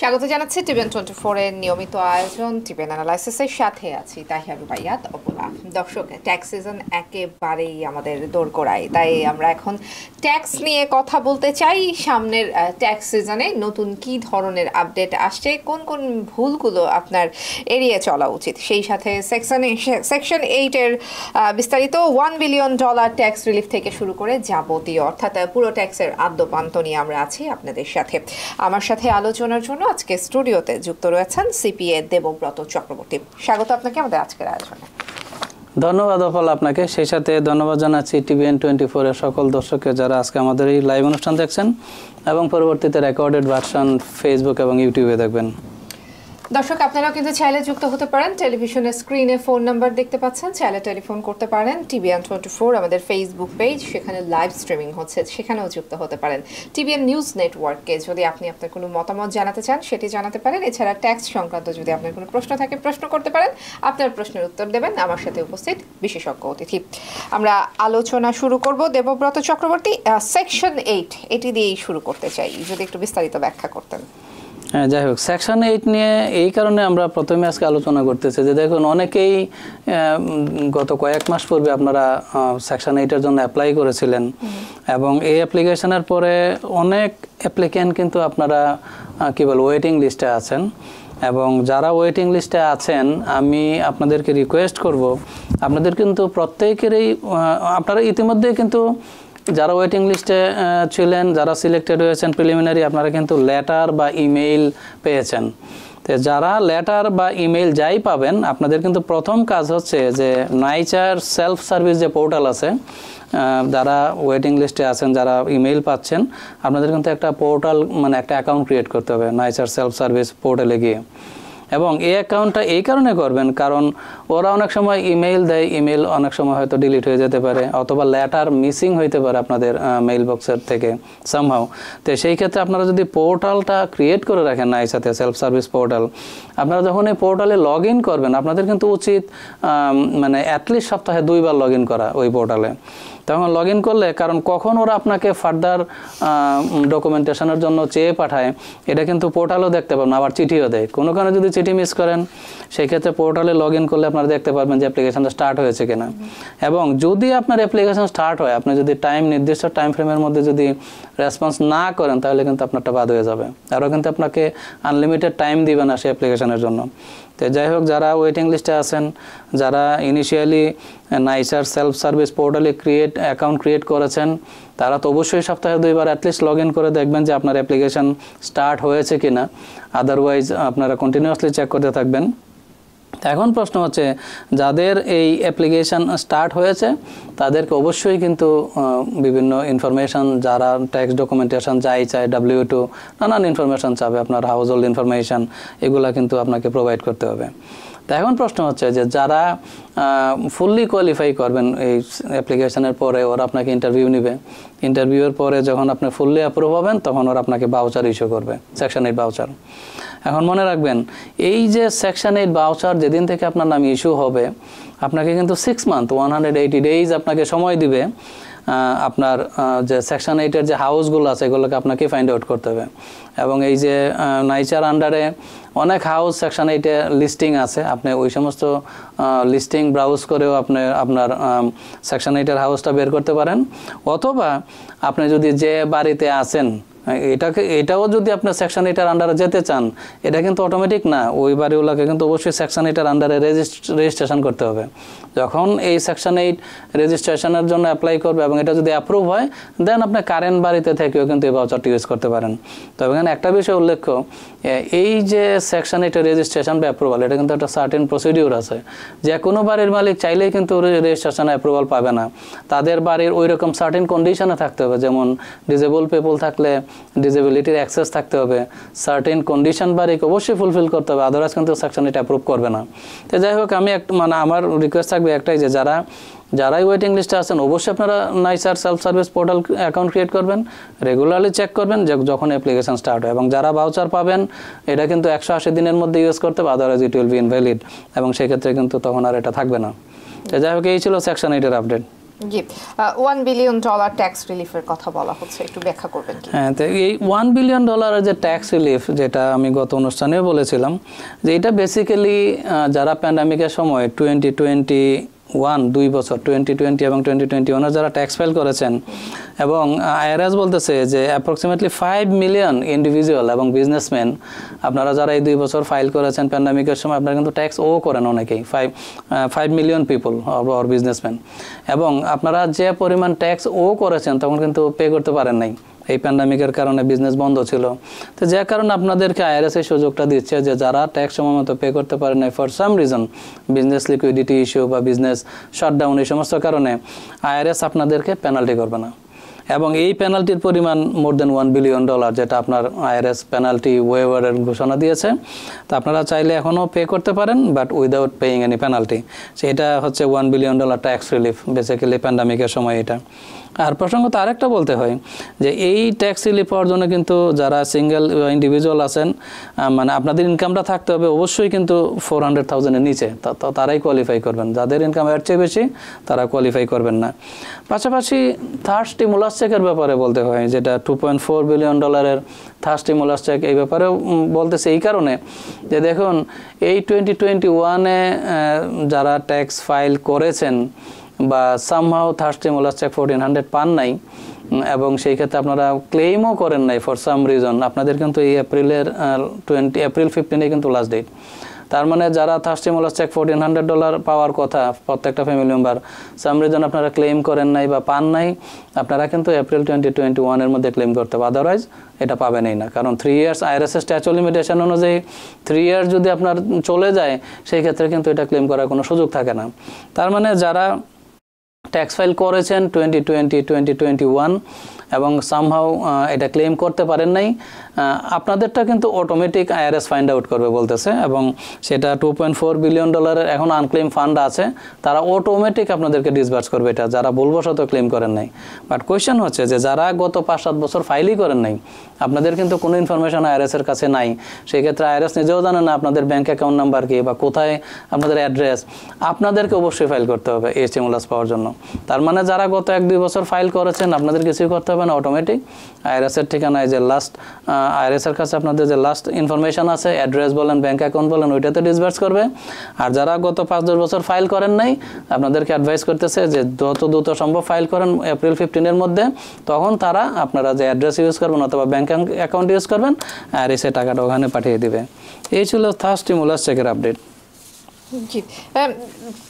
স্বাগত জানাচ্ছি টিভিএন 24 এর নিয়মিত আয়োজন টিভিএন অ্যানালাইসিসের সাথে আছি তাহিয়া রুবাইয়াত অপলা। দর্শক, ট্যাক্স সিজন একেবারেই আমাদের দোরগোড়ায়, তাই আমরা এখন ট্যাক্স নিয়ে কথা বলতে চাই। সামনের ট্যাক্স সিজনে নতুন কি ধরনের আপডেট আসছে, কোন কোন ভুলগুলো আপনার এড়িয়ে চলা উচিত, সেই সাথে সেকশন 8 এর বিস্তারিত $1 বিলিয়ন ট্যাক্স রিলিফ থেকে শুরু করে যাবতীয় অর্থাৎ পুরো ট্যাক্সের আদ্যপান্ত নিয়ে আমরা আছি আপনাদের সাথে। আমার সাথে আলোচনার জন্য আজকে স্টুডিওতে যুক্ত রয়েছেন সিপিএ দেবব্রত চক্রবর্তী। স্বাগত আপনাকে আমাদের আজকের আয়োজনে। ধন্যবাদ অপল আপনাকে, সেই সাথে ধন্যবাদ জানাচ্ছি টিভিএন 24 এর সকল দর্শককে যারা আজকে আমাদের এই লাইভ অনুষ্ঠান দেখছেন এবং পরবর্তীতে রেকর্ডেড ভার্সন ফেসবুক এবং ইউটিউবে দেখবেন। দর্শক, আপনারাও কিন্তু চাইলে যুক্ত হতে পারেন। টেলিভিশনের স্ক্রিনে ফোন নাম্বার দেখতে পাচ্ছেন, চাইলে টেলিফোন করতে পারেন। টিভিএন 24 আমাদের ফেসবুক পেজ, সেখানে লাইভ স্ট্রিমিং হচ্ছে, সেখানেও যুক্ত হতে পারেন। টিভিএন নিউজ নেটওয়ার্ককে যদি আপনি আপনার কোনো মতামত জানাতে চান সেটি জানাতে পারেন। এছাড়া ট্যাক্স সংক্রান্ত যদি আপনার কোনো প্রশ্ন থাকে প্রশ্ন করতে পারেন। আপনার প্রশ্নের উত্তর দেবেন আমার সাথে উপস্থিত বিশেষজ্ঞ অতিথি। আমরা আলোচনা শুরু করব। দেবব্রত চক্রবর্তী, সেকশন 8 এটি দিয়েই শুরু করতে চাই, যদি একটু বিস্তারিত ব্যাখ্যা করতেন। হ্যাঁ, যাই হোক, সেকশন 8 নিয়ে এই কারণে আমরা প্রথমে আজকে আলোচনা করতেছি যে দেখুন, অনেকেই গত কয়েক মাস পূর্বে আপনারা সেকশন 8 এর জন্য অ্যাপ্লাই করেছিলেন এবং এই অ্যাপ্লিকেশনের পরে অনেক অ্যাপ্লিক্যান্ট কিন্তু আপনারা কি বল ওয়েটিং লিস্টে আছেন। এবং যারা ওয়েটিং লিস্টে আছেন, আমি আপনাদেরকে রিকোয়েস্ট করব, আপনাদের কিন্তু প্রত্যেকেরই আপনারা ইতিমধ্যে কিন্তু যারা ওয়েটিং লিস্টে ছিলেন, যারা সিলেক্টেড হয়েছেন প্রিলিমিনারি, আপনারা কিন্তু লেটার বা ইমেইল পেয়েছেন। তো যারা লেটার বা ইমেইল যাই পাবেন, আপনাদের কিন্তু প্রথম কাজ হচ্ছে যে নাইচার সেলফ সার্ভিস যে পোর্টাল আছে, যারা ওয়েটিং লিস্টে আছেন, যারা ইমেইল পাচ্ছেন, আপনাদের কিন্তু একটা পোর্টাল মানে একটা অ্যাকাউন্ট ক্রিয়েট করতে হবে নাইচার সেলফ সার্ভিস পোর্টালে গিয়ে। এবং এই অ্যাকাউন্টটা এই কারণে করবেন কারণ ওরা অনেক সময় ইমেইল দেয়, ইমেইল অনেক সময় হয়তো ডিলিট হয়ে যেতে পারে, অথবা লেটার মিসিং হইতে পারে আপনাদের মেইল বক্সের থেকে সামহাও। তো সেই ক্ষেত্রে আপনারা যদি পোর্টালটা ক্রিয়েট করে রাখেন না, এই সাথে সেলফ সার্ভিস পোর্টাল, আপনারা যখন এই পোর্টালে লগ ইন করবেন, আপনাদের কিন্তু উচিত মানে অ্যাটলিস্ট সপ্তাহে 2 বার লগ ইন করা ওই পোর্টালে। তখন লগ ইন করলে, কারণ কখন ওরা আপনাকে ফার্দার ডকুমেন্টেশনের জন্য চেয়ে পাঠায় এটা কিন্তু পোর্টালও দেখতে পাবেন, আবার চিঠিও দেয়। কোনো কারণে যদি চিঠি মিস করেন, সেই ক্ষেত্রে পোর্টালে লগ ইন করলে আপনারা দেখতে পারবেন যে অ্যাপ্লিকেশনটা স্টার্ট হয়েছে কিনা। এবং যদি আপনার অ্যাপ্লিকেশন স্টার্ট হয়, আপনি যদি নির্দিষ্ট টাইম ফ্রেমের মধ্যে যদি রেসপন্স না করেন, তাহলে কিন্তু আপনারটা বাদ হয়ে যাবে। আরও কিন্তু আপনাকে আনলিমিটেড টাইম দিবে না সেই অ্যাপ্লিকেশনের জন্য। তো যাই হোক, যারা ওয়েটিং লিস্টে আছেন, যারা ইনিশিয়ালি নাইচার সেলফ সার্ভিস পোর্টালে অ্যাকাউন্ট ক্রিয়েট করেছেন, তারা তো অবশ্যই সপ্তাহে 2 বার অ্যাটলিস্ট লগ ইন করে দেখবেন যে আপনার অ্যাপ্লিকেশন স্টার্ট হয়েছে কিনা। আদারওয়াইজ আপনারা কন্টিনিউয়াসলি চেক করতে থাকবেন। এখন প্রশ্ন হচ্ছে, যাদের এই অ্যাপ্লিকেশন স্টার্ট হয়েছে তাদেরকে অবশ্যই কিন্তু বিভিন্ন ইনফরমেশান, যারা ট্যাক্স ডকুমেন্টেশন যাই চায়, W2 নানান ইনফরমেশান চাবে, আপনার হাউস হোল্ড ইনফরমেশান, এগুলা কিন্তু আপনাকে প্রোভাইড করতে হবে। তো এখন প্রশ্ন হচ্ছে যে যারা ফুললি কোয়ালিফাই করবেন এই অ্যাপ্লিকেশনের পরে, ওরা আপনাকে ইন্টারভিউ নেবে। ইন্টারভিউর পরে যখন আপনি ফুললি অ্যাপ্রুভ হবেন, তখন ওরা আপনাকে বাউচার ইস্যু করবে, সেকশন 8 বাউচার। এখন মনে রাখবেন, এই যে সেকশন 8 বাউচার যেদিন থেকে আপনার নাম ইস্যু হবে, আপনাকে কিন্তু 6 মান্থ 180 ডেইজ আপনাকে সময় দিবে আপনার যে সেকশন 8 এর যে হাউসগুলো আছে এগুলোকে আপনাকে ফাইন্ড আউট করতে হবে। এবং এই যে নাইচার আন্ডারে অনেক হাউস সেকশন 8 এ লিস্টিং আছে, আপনি ওই সমস্ত লিস্টিং ব্রাউজ করেও আপনি আপনার সেকশন 8 এর হাউসটা বের করতে পারেন। অথবা আপনি যদি যে বাড়িতে আছেন এটাও যদি আপনি সেকশন 8 এর আন্ডারে যেতে চান, এটা কিন্তু অটোমেটিক না, ওই বাড়িগুলোকে কিন্তু অবশ্যই সেকশন 8 এর আন্ডারে রেজিস্ট্রেশন করতে হবে। যখন এই সেকশন 8 রেজিস্ট্রেশনের জন্য অ্যাপ্লাই করবে এবং এটা যদি অ্যাপ্রুভ হয়, দেন আপনি কারেন্ট বাড়িতে থেকেও কিন্তু এই ভাউচারটি ইউজ করতে পারেন। তবে এখানে একটা বিষয় উল্লেখ্য, এই যে সেকশন 8 এর রেজিস্ট্রেশন বা অ্যাপ্রুভাল, এটা কিন্তু একটা সার্টেন প্রসিডিউর আছে। যে কোনো বাড়ির মালিক চাইলেই কিন্তু রেজিস্ট্রেশন অ্যাপ্রুভাল পাবে না, তাদের বাড়ির ওই রকম সার্টেন কন্ডিশনে থাকতে হবে, যেমন ডিজেবল পিপল থাকলে ডিসেবিলিটির অ্যাক্সেস থাকতে হবে, সার্টেন কন্ডিশন বাড়িকে অবশ্যই ফুলফিল করতে হবে, আদারওয়াইজ কিন্তু সেকশন 8 অ্যাপ্রুভ করবে না। তো যাই হোক, আমি মানে আমার রিকোয়েস্ট থাকবে একটাই, যে যারাই ওয়েটিং লিস্টে আছেন, অবশ্যই আপনারা নাইচার self service portal account create করবেন, রেগুলারলি চেক করবেন যখন অ্যাপ্লিকেশন স্টার্ট হয়। এবং যারা ভাউচার পাবেন, এটা কিন্তু 180 দিনের মধ্যে ইউজ করতে হবে, otherwise it will be invalid, এবং সেক্ষেত্রে কিন্তু তখন আর এটা থাকবে না। তো যাই হোক, এই ছিল সেকশন 8 এর আপডেট। জি, $1 বিলিয়ন ট্যাক্স রিলিফের কথা বলা হচ্ছে, একটু ব্যাখ্যা করবেন কি? হ্যাঁ, তো এই $1 বিলিয়ন যে ট্যাক্স রিলিফ, যেটা আমি গত অনুষ্ঠানেও বলেছিলাম, যে এটা বেসিক্যালি যারা প্যান্ডামিকের সময় 2 বছর 2020 এবং 2021 যারা ট্যাক্স ফাইল করেছেন, এবং আইআরএস বলতেছে যে অ্যাপ্রক্সিমেটলি 5 মিলিয়ন ইন্ডিভিজুয়াল এবং বিজনেসম্যান, আপনারা যারা এই 2 বছর ফাইল করেছেন প্যান্ডামিকের সময়, আপনারা কিন্তু ট্যাক্স করেন অনেকেই, 5 মিলিয়ন পিপল অর বিজনেসম্যান, এবং আপনারা যে পরিমাণ ট্যাক্স করেছেন তখন কিন্তু পে করতে পারেন নাই, এই প্যান্ডামিকের কারণে বিজনেস বন্ধ ছিল। তো যে কারণে আপনাদেরকে আইআরএস এই সুযোগটা দিচ্ছে যে যারা ট্যাক্স সময় মতো পে করতে পারে নাই for some reason, business liquidity issue বা বিজনেস শাটডাউন, এই সমস্ত কারণে আইআরএস আপনাদেরকে পেনাল্টি করবে না। এবং এই পেনাল্টির পরিমাণ মোর দেন $1 বিলিয়ন, যেটা আপনার আইআরএস পেনাল্টি ওয়েভারের ঘোষণা দিয়েছে। তো আপনারা চাইলে এখনও পে করতে পারেন, but without paying any penalty. সেটা হচ্ছে $1 বিলিয়ন ট্যাক্স রিলিফ বেসিক্যালি প্যান্ডামিকের সময় এটা। আর প্রসঙ্গত আরেকটা বলতে হয় যে এই ট্যাক্স রিলিফ পাওয়ার জন্য কিন্তু যারা সিঙ্গেল ইন্ডিভিজুয়াল আছেন, মানে আপনাদের ইনকামটা থাকতে হবে অবশ্যই কিন্তু 400,000-এর নিচে, তারাই কোয়ালিফাই করবেন। যাদের ইনকাম এর চেয়ে বেশি তারা কোয়ালিফাই করবেন না। পাশাপাশি থার্ড স্টিমুলাস চেকের ব্যাপারে বলতে হয়, যেটা $2.4 বিলিয়ন থার্ড স্টিমুলাস চেক, এই ব্যাপারেও বলতেছে এই কারণে যে দেখুন এই 2021-এ যারা ট্যাক্স ফাইল করেছেন বা সামহাও থার্ড স্টিমুলাস চেক 1400 পান নাই, এবং সেই ক্ষেত্রে আপনারা ক্লেইমও করেন নাই ফর সাম রিজন, আপনাদের কিন্তু এই এপ্রিল 15 কিন্তু লাস্ট ডেট। তার মানে যারা থার্ড স্টিমুলাস চেক $1,400 পাওয়ার কথা প্রত্যেকটা ফ্যামিলি মেম্বার, সাম রিজন আপনারা ক্লেইম করেন নাই বা পান নাই, আপনারা কিন্তু এপ্রিল 2021-এর মধ্যে ক্লেইম করতে হবে, আদারওয়াইজ এটা পাবেনই না। কারণ 3 ইয়ার্স আইআরএস স্ট্যাচু লিমিটেশন অনুযায়ী 3 ইয়ার্স যদি আপনার চলে যায়, সেই ক্ষেত্রে কিন্তু এটা ক্লেইম করার কোনো সুযোগ থাকে না। তার মানে যারা ট্যাক্স ফাইল করেছেন 2020, 2021 এবং সামহাউ এটা ক্লেম করতে পারেন নাই, আপনাদেরটা কিন্তু অটোমেটিক আইআরএস ফাইন্ড আউট করবে বলতেছে, এবং সেটা $2.4 বিলিয়ন এখন আনক্লেম ফান্ড আছে, তারা অটোমেটিক আপনাদেরকে ডিসবার্স করবে এটা, যারা ভুলবশত ক্লেম করেন নাই। বাট কোয়েশ্চেন হচ্ছে যে যারা গত 5-7 বছর ফাইলই করেন নাই, আপনাদের কিন্তু কোনো ইনফরমেশন আইআরএসের কাছে নাই, সেই ক্ষেত্রে আইআরএস নিজেও জানে না আপনাদের ব্যাঙ্ক অ্যাকাউন্ট নাম্বার কি বা কোথায় আপনাদের অ্যাড্রেস, আপনাদেরকে অবশ্যই ফাইল করতে হবে এই স্টিমুলাস পাওয়ার জন্য। তার মানে যারা গত 1-2 বছর ফাইল করেছেন, আপনাদের কিছুই করতে হবে না, অটোমেটিক আইআরএসের ঠিকানায় যে লাস্ট আইআরএসের কাছে আপনাদের যে লাস্ট ইনফরমেশন আছে, অ্যাড্রেস বলেন, ব্যাঙ্ক অ্যাকাউন্ট বলেন, ওইটাতে ডিসবার্স করবে। আর যারা গত 5-10 বছর ফাইল করেন নাই, আপনাদেরকে অ্যাডভাইস করতেছে যে যত দ্রুত সম্ভব ফাইল করেন এপ্রিল 15-এর মধ্যে, তখন তারা আপনারা যে অ্যাড্রেস ইউজ করবেন অথবা ব্যাঙ্ক অ্যাকাউন্ট ইউজ করবেন, আইআরএসে টাকাটা ওখানে পাঠিয়ে দিবে। এই ছিল থার্ড স্টিমুলাস চেকের আপডেট। জি,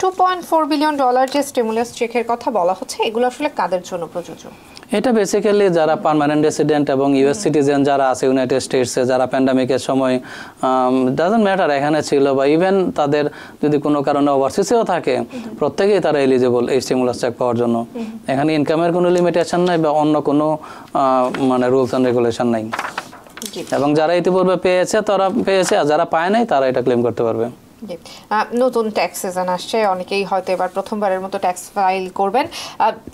$2.4 বিলিয়ন যে স্টিমুলাস চেকের কথা বলা হচ্ছে, এগুলো আসলে কাদের জন্য প্রযোজ্য? এটা বেসিক্যালি যারা পার্মানেন্ট রেসিডেন্ট এবং ইউএস সিটিজেন যারা আছে ইউনাইটেড স্টেটসে, যারা প্যান্ডামিকের সময় ডাজন্ট ম্যাটার এখানে ছিল বা ইভেন তাদের যদি কোনো কারণে ওভারসিসেও থাকে, প্রত্যেকেই তারা এলিজিবল এই স্টিমুলাস চেক পাওয়ার জন্য। এখানে ইনকামের কোনো লিমিটেশন নাই বা অন্য কোনো মানে রুলস অ্যান্ড রেগুলেশন নাই, এবং যারা ইতিপূর্বে পেয়েছে তারা পেয়েছে, আর যারা পায় নাই তারা এটা ক্লেম করতে পারবে। নতুন ট্যাক্স সিজন আসছে, অনেকেই হয়তো এবার প্রথমবারের মতো ট্যাক্স ফাইল করবেন।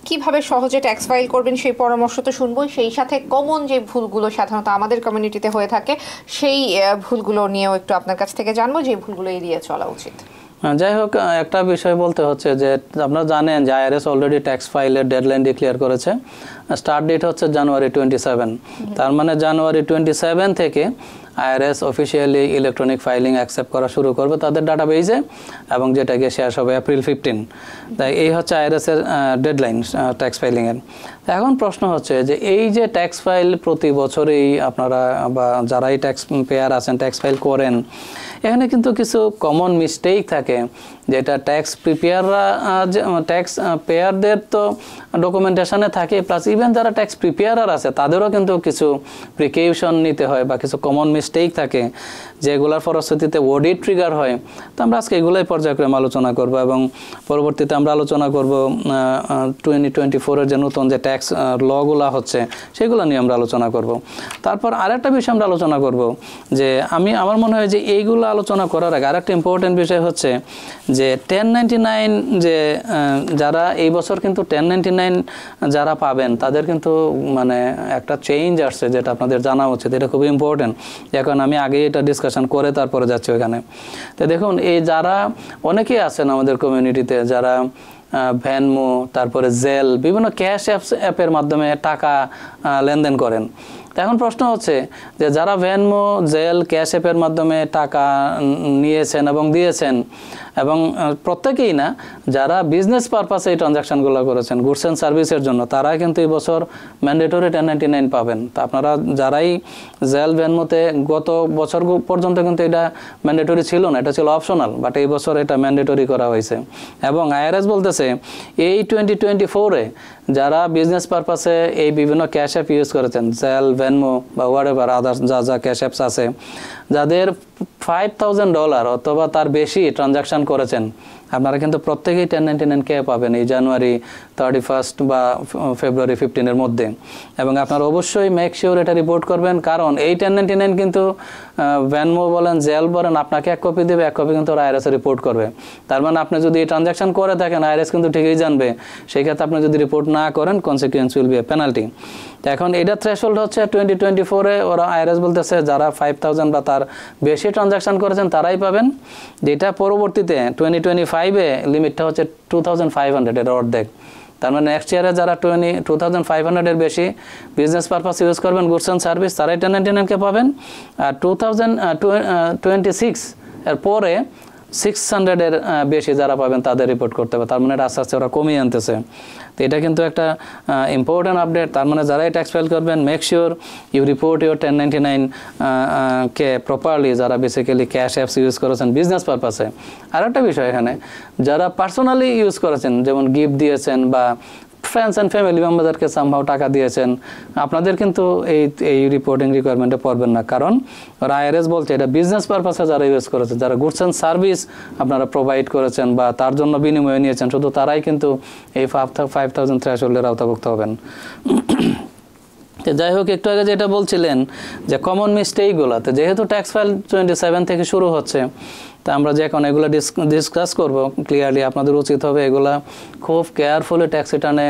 কিভাবে সহজে ট্যাক্স ফাইল করবেন সেই পরামর্শ তো শুনবই, সেই সাথে কমন যে ভুলগুলো সাধারণত আমাদের কমিউনিটিতে হয়ে থাকে, সেই ভুলগুলো নিয়েও একটু আপনার কাছ থেকে জানবো, যে ভুলগুলো এড়িয়ে চলা উচিত। যাই হোক, একটা বিষয় বলতে হচ্ছে যে আপনারা জানেন যে আইআরএস অলরেডি ট্যাক্স ফাইলের ডেডলাইন ডিক্লেয়ার করেছে। স্টার্ট ডেট হচ্ছে জানুয়ারি 27। তার মানে জানুয়ারি 27 থেকে IRS officially electronic filing accept করা শুরু করবে তাদের ডাটাবেজে, এবং যেটাকে শেষ হবে এপ্রিল 15। তাই এই হচ্ছে আইআরএসের ডেডলাইন ট্যাক্স ফাইলিংয়ের। এখন প্রশ্ন হচ্ছে যে এই যে ট্যাক্স ফাইল প্রতি বছরেই আপনারা বা যারাই ট্যাক্স পেয়ার আছেন ট্যাক্স ফাইল করেন, এখানে কিন্তু কিছু কমন মিস্টেক থাকে, যেটা ট্যাক্স প্রিপেয়াররা ট্যাক্স পেয়ারদের তো ডকুমেন্টেশনে থাকে, প্লাস ইভেন যারা ট্যাক্স প্রিপেয়ারার আছে তাদেরও কিন্তু কিছু প্রিকশন নিতে হয় বা কিছু কমন মিস্টেক থাকে, যেগুলোর ফলশ্রুতিতে অডিট ট্রিগার হয়। তো আমরা আজকে এগুলোই পর্যায়ক্রমে আলোচনা করব, এবং পরবর্তীতে আমরা আলোচনা করব 2024-এর যে নতুন যে ট্যাক্স লগুলো হচ্ছে সেগুলো নিয়ে আমরা আলোচনা করব। তারপর আরেকটা বিষয় আমরা আলোচনা করব, যে আমার মনে হয় যে এইগুলো আলোচনা করার আগে আরেকটা ইম্পর্টেন্ট বিষয় হচ্ছে যে 1099 যে যারা এই বছর কিন্তু 1099 যারা পাবেন তাদের কিন্তু মানে একটা চেঞ্জ আসছে, যেটা আপনাদের জানা উচিত, এটা খুবই ইম্পর্টেন্ট। এখন আমি আগে এটা ডিসকাশন করে তারপরে যাচ্ছি ওখানে। তো দেখুন, এই যারা অনেকেই আছেন আমাদের কমিউনিটিতে যারা ভ্যানমো, তারপরে জেল, বিভিন্ন ক্যাশ অ্যাপের মাধ্যমে টাকা লেনদেন করেন। এখন প্রশ্ন হচ্ছে যে যারা ভ্যানমো, জেল, ক্যাশ অ্যাপের মাধ্যমে টাকা নিয়েছেন এবং দিয়েছেন, এবং প্রত্যেকেই না, যারা বিজনেস পারপাসে এই ট্রানজাকশানগুলো করেছেন গুডস অ্যান্ড সার্ভিসের জন্য, তারা কিন্তু এই বছর ম্যান্ডেটরি 1099 পাবেন। তা আপনারা যারাই জেল, ভ্যানমোতে গত বছর পর্যন্ত কিন্তু এটা ম্যান্ডেটরি ছিল না, এটা ছিল অপশনাল, বাট এই বছর এটা ম্যান্ডেটরি করা হয়েছে। এবং আইআরএস বলতেছে এই 2024-এ যারা বিজনেস পারপাসে এই বিভিন্ন ক্যাশ অ্যাপ ইউজ করেছেন, জেল, ভ্যানমো বা হোয়াটএভার আদার্স যা যা ক্যাশ অ্যাপস আছে, যাদের $5,000 অথবা তার বেশি ট্রানজাকশান করেছেন, আপনারা কিন্তু প্রত্যেকেই 1099-K পাবেন এই জানুয়ারি 31 বা ফেব্রুয়ারি 15-এর মধ্যে। এবং আপনারা অবশ্যই মেক শিওর এটা রিপোর্ট করবেন, কারণ এই 1099 কিন্তু ভ্যানমো বলেন, জেল বলেন, আপনাকে 1 কপি দেবে, 1 কপি কিন্তু ওরা আইআরএসে রিপোর্ট করবে। তার মানে আপনি যদি এই ট্রানজাকশান করে থাকেন, আইআরএস কিন্তু ঠিকই জানবে। সেই ক্ষেত্রে আপনি যদি রিপোর্ট না করেন, consequence will B A penalty. এখন এটা থ্রেশহোল্ড হচ্ছে 2024-এ ওরা আইআরএস বলতেছে যারা 5,000 বা তার বেশি ট্রানজাকশান করেছেন তারাই পাবেন, যেটা পরবর্তীতে 2025-এ লিমিটটা হচ্ছে 2,500, এটা অর্ধেক। তার মানে নেক্সট ইয়ারে যারা 2,500-এর বেশি বিজনেস পারপাস ইউজ করবেন গুডস অ্যান্ড সার্ভিস, তারাই 1099-কে পাবেন। আর 2026 এর পরে 600-এর বেশি যারা পাবেন তাদের রিপোর্ট করতে হবে। তার মানে এটা আস্তে আস্তে ওরা কমিয়ে আনতেছে। তো এটা কিন্তু একটা ইম্পর্টেন্ট আপডেট। তার মানে যারাই ট্যাক্স ফাইল করবেন, make sure you report your 1099-কে প্রপারলি, যারা বেসিক্যালি ক্যাশ অ্যাপস ইউজ করেছেন বিজনেস পারপাসে। আর একটা বিষয় এখানে, যারা পার্সোনালি ইউজ করেছেন, যেমন গিফট দিয়েছেন বা ফ্রেন্ডস অ্যান্ড ফ্যামিলি মেম্বারদেরকে সামহাও টাকা দিয়েছেন, আপনাদের কিন্তু এই রিপোর্টিং রিকোয়ারমেন্টে পড়বেন না, কারণ ওরা আইআরএস বলছে এটা বিজনেস পারপাসে যারা ইউজ করেছেন, যারা গুডস অ্যান্ড সার্ভিস আপনারা প্রোভাইড করেছেন বা তার জন্য বিনিময়ে নিয়েছেন, শুধু তারাই কিন্তু এই 5,000 থ্রেশহোল্ডের আওতাভুক্ত হবেন। যাই হোক, একটু আগে যেটা বলছিলেন যে কমন মিস্টেকগুলো, তো যেহেতু ট্যাক্স ফাইল 27 থেকে শুরু হচ্ছে, তা আমরা যে এখন এগুলো ডিসকাস করব, ক্লিয়ারলি আপনাদের উচিত হবে এগুলা খুব কেয়ারফুলি ট্যাক্স রিটার্নে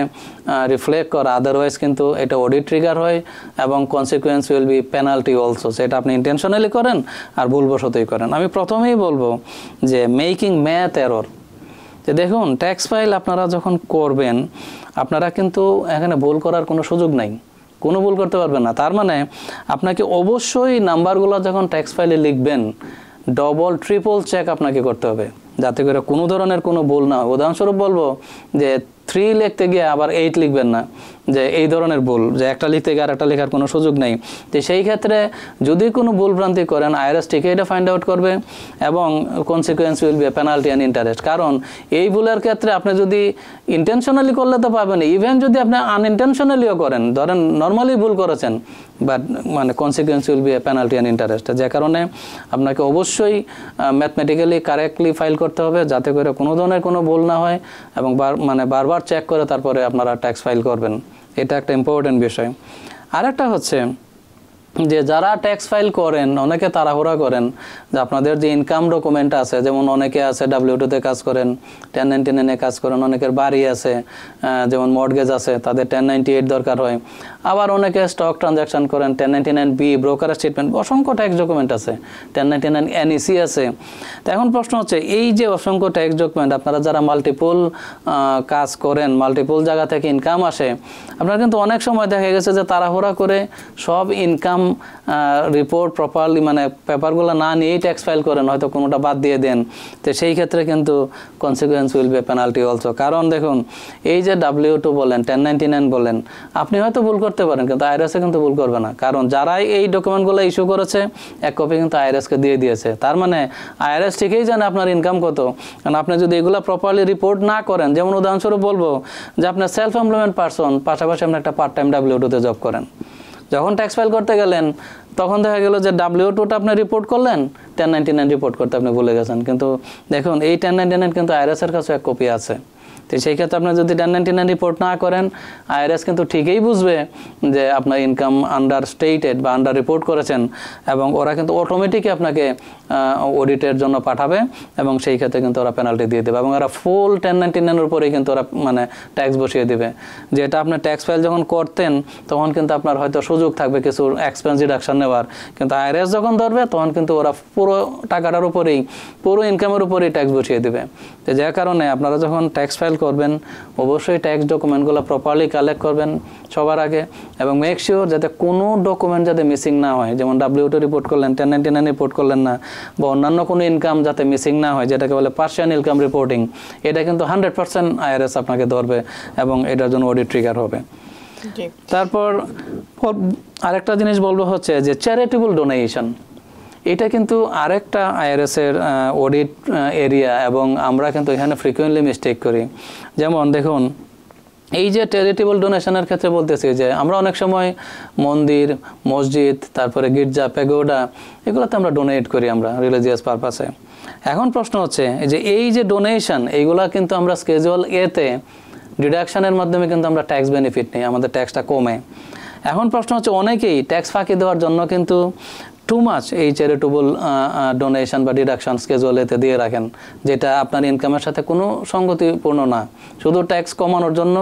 রিফ্লেক্ট করা, আদারওয়াইজ কিন্তু এটা অডিট ট্রিগার হয় এবং consequence will be penalty also, সেটা আপনি ইন্টেনশনালি করেন আর ভুলবশতই করেন। আমি প্রথমেই বলবো যে মেকিং ম্যাথ এরর। যে দেখুন, ট্যাক্স ফাইল আপনারা যখন করবেন, আপনারা কিন্তু এখানে ভুল করার কোনো সুযোগ নাই, কোনো ভুল করতে পারবেন না। তার মানে আপনাকে অবশ্যই নাম্বারগুলো যখন ট্যাক্স ফাইলে লিখবেন, ডবল ট্রিপল চেক আপনাকে করতে হবে, যাতে করে কোনো ধরনের কোনো ভুল না হয়। উদাহরণস্বরূপ বলবো যে 3 লিখতে গিয়ে আবার 8 লিখবেন না, যে এই ধরনের ভুল, যে একটা লিখতে গিয়ে আর একটা লেখার কোনো সুযোগ নেই। তো সেই ক্ষেত্রে যদি কোনো ভুল ভ্রান্তি করেন, আইআরএস ঠিকই এটা ফাইন্ড আউট করবে এবং consequence will be penalty and interest. কারণ এই ভুলের ক্ষেত্রে আপনি যদি ইন্টেনশনালি করলে তো পাবেন, ইভেন যদি আপনি আনইন্টেনশনালিও করেন, ধরেন নর্মালি ভুল করেছেন, বাট মানে consequence will be penalty and interest. যে কারণে আপনাকে অবশ্যই ম্যাথমেটিক্যালি কারেক্টলি ফাইল করতে হবে, যাতে করে কোনো ধরনের কোনো ভুল না হয়, এবং বারবার চেক করে তারপরে আপনারা ট্যাক্স ফাইল করবেন। এটা একটা ইম্পর্টেন্ট বিষয়। আরেকটা হচ্ছে যে যারা ট্যাক্স ফাইল করেন, অনেকে তাড়াহুড়া করেন যে আপনাদের যে ইনকাম ডকুমেন্ট আছে, যেমন অনেকে আছে W2-তে কাজ করেন, 1099-এ কাজ করেন, অনেকের বাড়ি আছে, যেমন মর্টগেজ আছে, তাদের 1098 দরকার হয়। আবার অনেকে স্টক ট্রানজাকশন করেন, 1099-B, ব্রোকার স্টেটমেন্ট, অসংখ্য ট্যাক্স ডকুমেন্ট আছে, 1099 NEC আছে। তো এখন প্রশ্ন হচ্ছে, এই যে অসংখ্য ট্যাক্স ডকুমেন্ট, আপনারা যারা মাল্টিপল কাজ করেন, মাল্টিপল জায়গা থেকে ইনকাম আসে, আপনারা কিন্তু অনেক সময় দেখা গেছে যে তাড়াহুড়া করে সব ইনকাম রিপোর্ট প্রপারলি মানে পেপারগুলো না নিয়েই ট্যাক্স ফাইল করেন, হয়তো কোনোটা বাদ দিয়ে দেন। তো সেই ক্ষেত্রে কিন্তু consequence will be penalty also. কারণ দেখুন, এই যে W2 বলেন, 1099 বলেন, আপনি হয়তো ভুল করতে পারেন, কিন্তু আইআরএসে কিন্তু ভুল করবে না। কারণ যারাই এই ডকুমেন্টগুলো ইস্যু করেছে, 1 কপি কিন্তু আইআরএসকে দিয়ে দিয়েছে। তার মানে আইআরএস ঠিকই জানে আপনার ইনকাম কত। কারণ আপনি যদি এগুলো প্রপারলি রিপোর্ট না করেন, যেমন উদাহরণস্বরূপ বলবো যে আপনার সেলফ এমপ্লয়মেন্ট পারসন, পাশাপাশি আপনি একটা পার্ট টাইম W2-তে জব করেন, যখন ট্যাক্স ফাইল করতে গেলেন তখন দেখা গেল যে W2টা আপনি রিপোর্ট করলেন, 1099 রিপোর্ট করতে আপনি ভুলে গেছেন। কিন্তু দেখুন, এই 1099 কিন্তু আইআরএসের কাছে 1 কপি আছে। তো সেই ক্ষেত্রে আপনি যদি 1099 রিপোর্ট না করেন, আইআরএস কিন্তু ঠিকই বুঝবে যে আপনার ইনকাম আন্ডার স্টেটেড বা আন্ডার রিপোর্ট করেছেন, এবং ওরা কিন্তু অটোমেটিকই আপনাকে অডিটের জন্য পাঠাবে, এবং সেই ক্ষেত্রে কিন্তু ওরা পেনাল্টি দিয়ে দেবে, এবং ওরা ফুল 1099-এর উপরেই কিন্তু ওরা মানে ট্যাক্স বসিয়ে দেবে। যেটা আপনি ট্যাক্স ফাইল যখন করতেন, তখন কিন্তু আপনার হয়তো সুযোগ থাকবে কিছু এক্সপেন্স ডিডাকশন নেওয়ার, কিন্তু আইআরএস যখন ধরবে তখন কিন্তু ওরা পুরো টাকাটার উপরেই, পুরো ইনকামের উপরেই ট্যাক্স বসিয়ে দেবে। তো যার কারণে আপনারা যখন ট্যাক্স ফাইল করবেন, অবশ্যই ট্যাক্স ডকুমেন্টগুলো প্রপারলি কালেক্ট করবেন সবার আগে, এবং মেক শিওর যাতে কোনো ডকুমেন্ট যাতে মিসিং না হয়। যেমন W2 রিপোর্ট করলেন, 1099 রিপোর্ট করলেন না, বা অন্যান্য কোনো ইনকাম যাতে মিসিং না হয়, যেটাকে বলে পার্সিয়াল ইনকাম রিপোর্টিং। এটা কিন্তু 100% IRS আপনাকে ধরবে এবং এটার জন্য অডিট ট্রিগার হবে। তারপর আরেকটা জিনিস বলবো হচ্ছে যে চ্যারিটেবল ডোনেশন। এটা কিন্তু আরেকটা IRS এর অডিট এরিয়া, এবং আমরা কিন্তু এখানে ফ্রিকুয়েন্টলি মিস্টেক করি। যেমন দেখুন, এই যে চ্যারিটেবল ডোনেশনের ক্ষেত্রে বলতেছি যে আমরা অনেক সময় মন্দির, মসজিদ, তারপরে গির্জা, প্যাগোডা, এগুলোতে আমরা ডোনেট করি আমরা রিলিজিয়াস পারপাসে। এখন প্রশ্ন হচ্ছে যে এই যে ডোনেশন, এইগুলা কিন্তু আমরা স্কেজুয়াল এতে ডিডাকশনের মাধ্যমে কিন্তু আমরা ট্যাক্স বেনিফিট নিই, আমাদের ট্যাক্সটা কমে। এখন প্রশ্ন হচ্ছে অনেকেই ট্যাক্স ফাঁকি দেওয়ার জন্য কিন্তু টু মাচ এই চ্যারিটেবল ডোনেশন বা ডিডাকশন স্কেজুয়াল এতে দিয়ে রাখেন, যেটা আপনার ইনকামের সাথে কোনো সঙ্গতিপূর্ণ না, শুধু ট্যাক্স কমানোর জন্য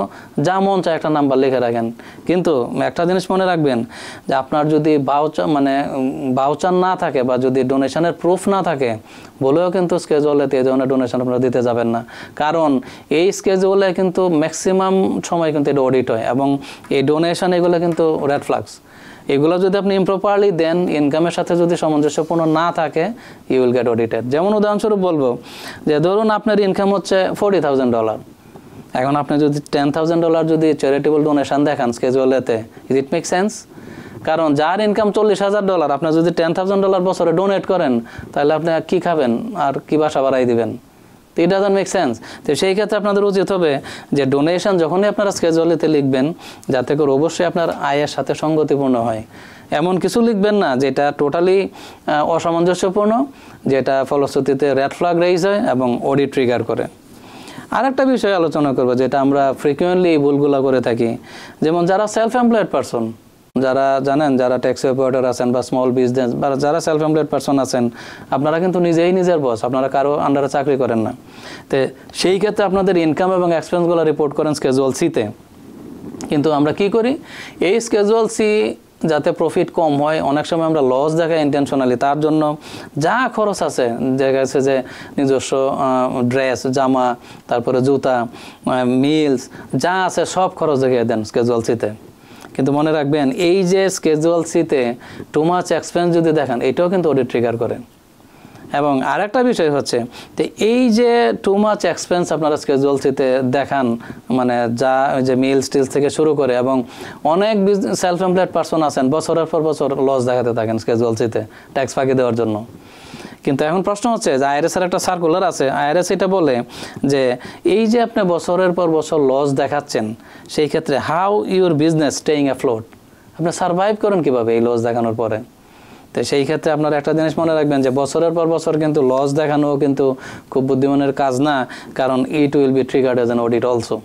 যা মন চায় একটা নাম্বার লিখে রাখেন। কিন্তু একটা জিনিস মনে রাখবেন যে আপনার যদি বাউচার না থাকে বা যদি ডোনেশনের প্রুফ না থাকে, বলেও কিন্তু স্কেজুয়ালেতে এই ধরনের ডোনেশন আপনারা দিতে যাবেন না, কারণ এই স্কেজুয়ালে কিন্তু ম্যাক্সিমাম সময় কিন্তু এটা অডিট হয়, এবং এই ডোনেশন এগুলো কিন্তু রেড ফ্ল্যাগস। এগুলো যদি আপনি ইমপ্রপারলি দেন, ইনকামের সাথে যদি সামঞ্জস্যপূর্ণ না থাকে, ইউ উইল গেট অডিটেড। যেমন উদাহরণস্বরূপ বলবো যে ধরুন আপনার ইনকাম হচ্ছে $40,000, এখন আপনি যদি $10,000 যদি চ্যারিটেবল ডোনেশন দেখান স্কেজুয়ালেতে, ইজ ইট মেক সেন্স? কারণ যার ইনকাম $40,000, আপনি যদি $10,000 বছরে ডোনেট করেন, তাহলে আপনি কি খাবেন আর কি বাসা বাড়াই দিবেন? It doesn't make sense. তো সেই ক্ষেত্রে আপনাদের উচিত হবে যে ডোনেশন যখনই আপনারা স্কেজুয়ালেতে লিখবেন, যাতে করে অবশ্যই আপনার আয়ের সাথে সঙ্গতিপূর্ণ হয়। এমন কিছু লিখবেন না যেটা টোটালি অসামঞ্জস্যপূর্ণ, যেটা ফলশ্রুতিতে রেড ফ্ল্যাগ রেইজ হয় এবং অডিট ট্রিগার করে। আরেকটা বিষয় আলোচনা করবো, যেটা আমরা ফ্রিকুয়েন্টলি এই ভুলগুলো করে থাকি। যেমন যারা সেলফ এমপ্লয়েড পারসন, যারা জানেন, যারা ট্যাক্স অপারেটর আছেন বা স্মল বিজনেস বা যারা সেলফ এমপ্লয়েড পারসন আছেন, আপনারা কিন্তু নিজেই নিজের বস, আপনারা কারো আন্ডারে চাকরি করেন না। তো সেই ক্ষেত্রে আপনাদের ইনকাম এবং এক্সপেন্সগুলো রিপোর্ট করেন স্কেজুয়াল সিতে। কিন্তু আমরা কি করি, এই স্কেজুয়াল সি যাতে প্রফিট কম হয়, অনেক সময় আমরা লস দেখাই ইন্টেনশনালি। তার জন্য যা খরচ আছে, দেখা যাচ্ছে যে নিজস্ব ড্রেস, জামা, তারপরে জুতা, মিলস, যা আছে সব খরচ দেখিয়ে দেন স্কেজুয়াল সিতে। কিন্তু মনে রাখবেন, এই যে স্কেজুয়াল সিতে টু মাচ এক্সপেন্স যদি দেখেন, এটাও কিন্তু অডিট ট্রিগার করে। এবং আরেকটা বিষয় হচ্ছে যে এই যে টু মাচ এক্সপেন্স আপনারা স্কেজুয়াল সিতে দেখান, মানে যা ওই যে মিল স্টিলস থেকে শুরু করে, এবং অনেক সেলফ এমপ্লয়েড পারসন আছেন বছরের পর বছর লস দেখাতে থাকেন স্কেজুয়াল সিতে ট্যাক্স ফাঁকি দেওয়ার জন্য। কিন্তু এখন প্রশ্ন হচ্ছে যে IRS এর একটা সার্কুলার আছে, IRS এটা বলে যে এই যে আপনি বছরের পর বছর লস দেখাচ্ছেন, সেই ক্ষেত্রে how your business staying afloat, আপনি সার্ভাইভ করেন কিভাবে এই লস দেখানোর পরে। তো সেই ক্ষেত্রে আপনারা একটা জিনিস মনে রাখবেন যে বছরের পর বছর কিন্তু লস দেখানো কিন্তু খুব বুদ্ধিমানের কাজ না, কারণ it will be triggered as an audit also.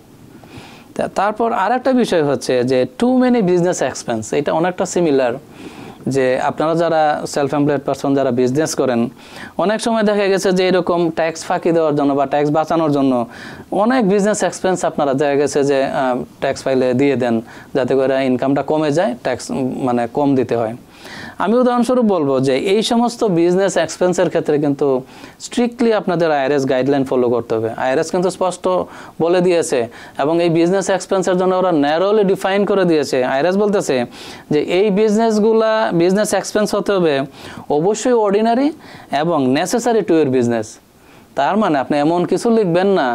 তারপর আরেকটা বিষয় হচ্ছে যে টু মেনি বিজনেস এক্সপেন্স, এটা অনেকটা সিমিলার। যে আপনারা যারা সেলফ এমপ্লয়েড পারসন, যারা বিজনেস করেন, অনেক সময় দেখা গেছে যে এরকম ট্যাক্স ফাঁকি দেওয়ার জন্য বা ট্যাক্স বাঁচানোর জন্য অনেক বিজনেস এক্সপেন্স আপনারা দেখা গেছে যে ট্যাক্স ফাইলে দিয়ে দেন, যাতে করে ইনকামটা কমে যায়, ট্যাক্স মানে কম দিতে হয়। আমি উদাহরণস্বরূপ বলবো যে এই সমস্ত বিজনেস এক্সপেন্সের ক্ষেত্রে কিন্তু স্ট্রিক্টলি আপনাদের IRS গাইডলাইন ফলো করতে হবে। IRS কিন্তু স্পষ্ট বলে দিয়েছে, এবং এই বিজনেস এক্সপেন্সের জন্য ওরা ন্যারোলি ডিফাইন করে দিয়েছে। IRS বলতেছে যে এই বিজনেস এক্সপেন্স হতে হবে অবশ্যই অর্ডিনারি এবং নেসেসারি টু ইউর বিজনেস। তার মানে আপনি এমন কিছু লিখবেন না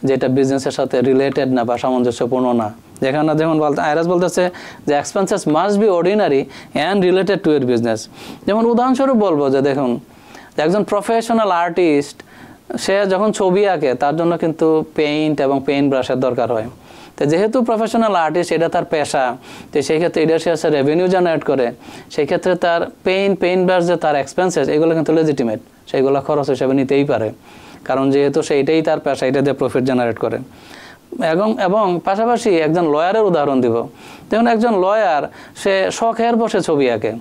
যেটা বিজনেসের সাথে রিলেটেড না বা সামঞ্জস্যপূর্ণ না। যেখানে যেমন IRS বলতেছে যে expenses must be ordinary and related to your business. যেমন উদাহরণস্বরূপ বলবো যে দেখুন, একজন প্রফেশনাল আর্টিস্ট, সে যখন ছবি আঁকে তার জন্য কিন্তু পেইন্ট এবং পেইন্ট ব্রাশের দরকার হয়। তো যেহেতু প্রফেশনাল আর্টিস্ট, এটা তার পেশা, তো সেই ক্ষেত্রে এটা সে রেভিনিউ জেনারেট করে, সেই ক্ষেত্রে তার পেইন্ট ব্রাশ যে তার এক্সপেন্সেস, এগুলো কিন্তু লেজিটিমেট, সেইগুলো খরচ হিসেবে নিতেই পারে, কারণ যেহেতু সেইটাই তার পেশা, এটা দিয়ে প্রফিট জেনারেট করে। এবং পাশাপাশি একজন লয়ারের উদাহরণ দিব। দেখুন, একজন লয়ার, সে শখের বসে ছবি আঁকে,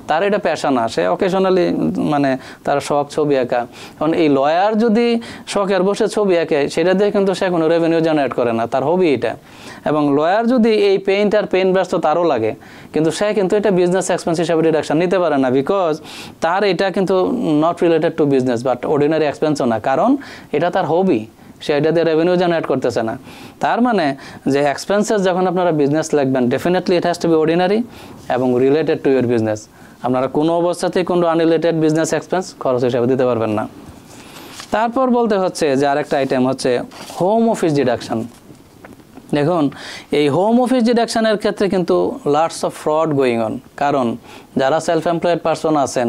তার এটা পেশা না, সে অকেশনালি মানে তার শখ ছবি আঁকা। কারণ এই লয়ার যদি শখের বসে ছবি আঁকে, সেটা দিয়ে কিন্তু সে কোনো রেভিনিউ জেনারেট করে না, তার হবি এটা। এবং লয়ার যদি এই পেইন্ট ব্রাশ তো তারও লাগে, কিন্তু সে কিন্তু এটা বিজনেস এক্সপেন্স হিসাবে ডিডাকশন নিতে পারে না, বিকজ তার এটা কিন্তু not related to business but ordinary এক্সপেন্সও না, কারণ এটা তার হবি, সেটা দিয়ে রেভিনিউ জেনারেট করতেছে না। তার মানে যে এক্সপেন্সেস যখন আপনারা বিজনেস লাগবেন, definitely it has to be ordinary এবং রিলেটেড টু ইউর বিজনেস। আপনারা কোনো অবস্থাতেই কোনো আনরিলেটেড বিজনেস এক্সপেন্স খরচ হিসাবে দিতে পারবেন না। তারপর বলতে হচ্ছে যে আরেকটা আইটেম হচ্ছে হোম অফিস ডিডাকশন। দেখুন, এই হোম অফিস ডিডাকশনের ক্ষেত্রে কিন্তু lots of fraud going on. কারণ যারা সেলফ এমপ্লয়েড পারসন আছেন,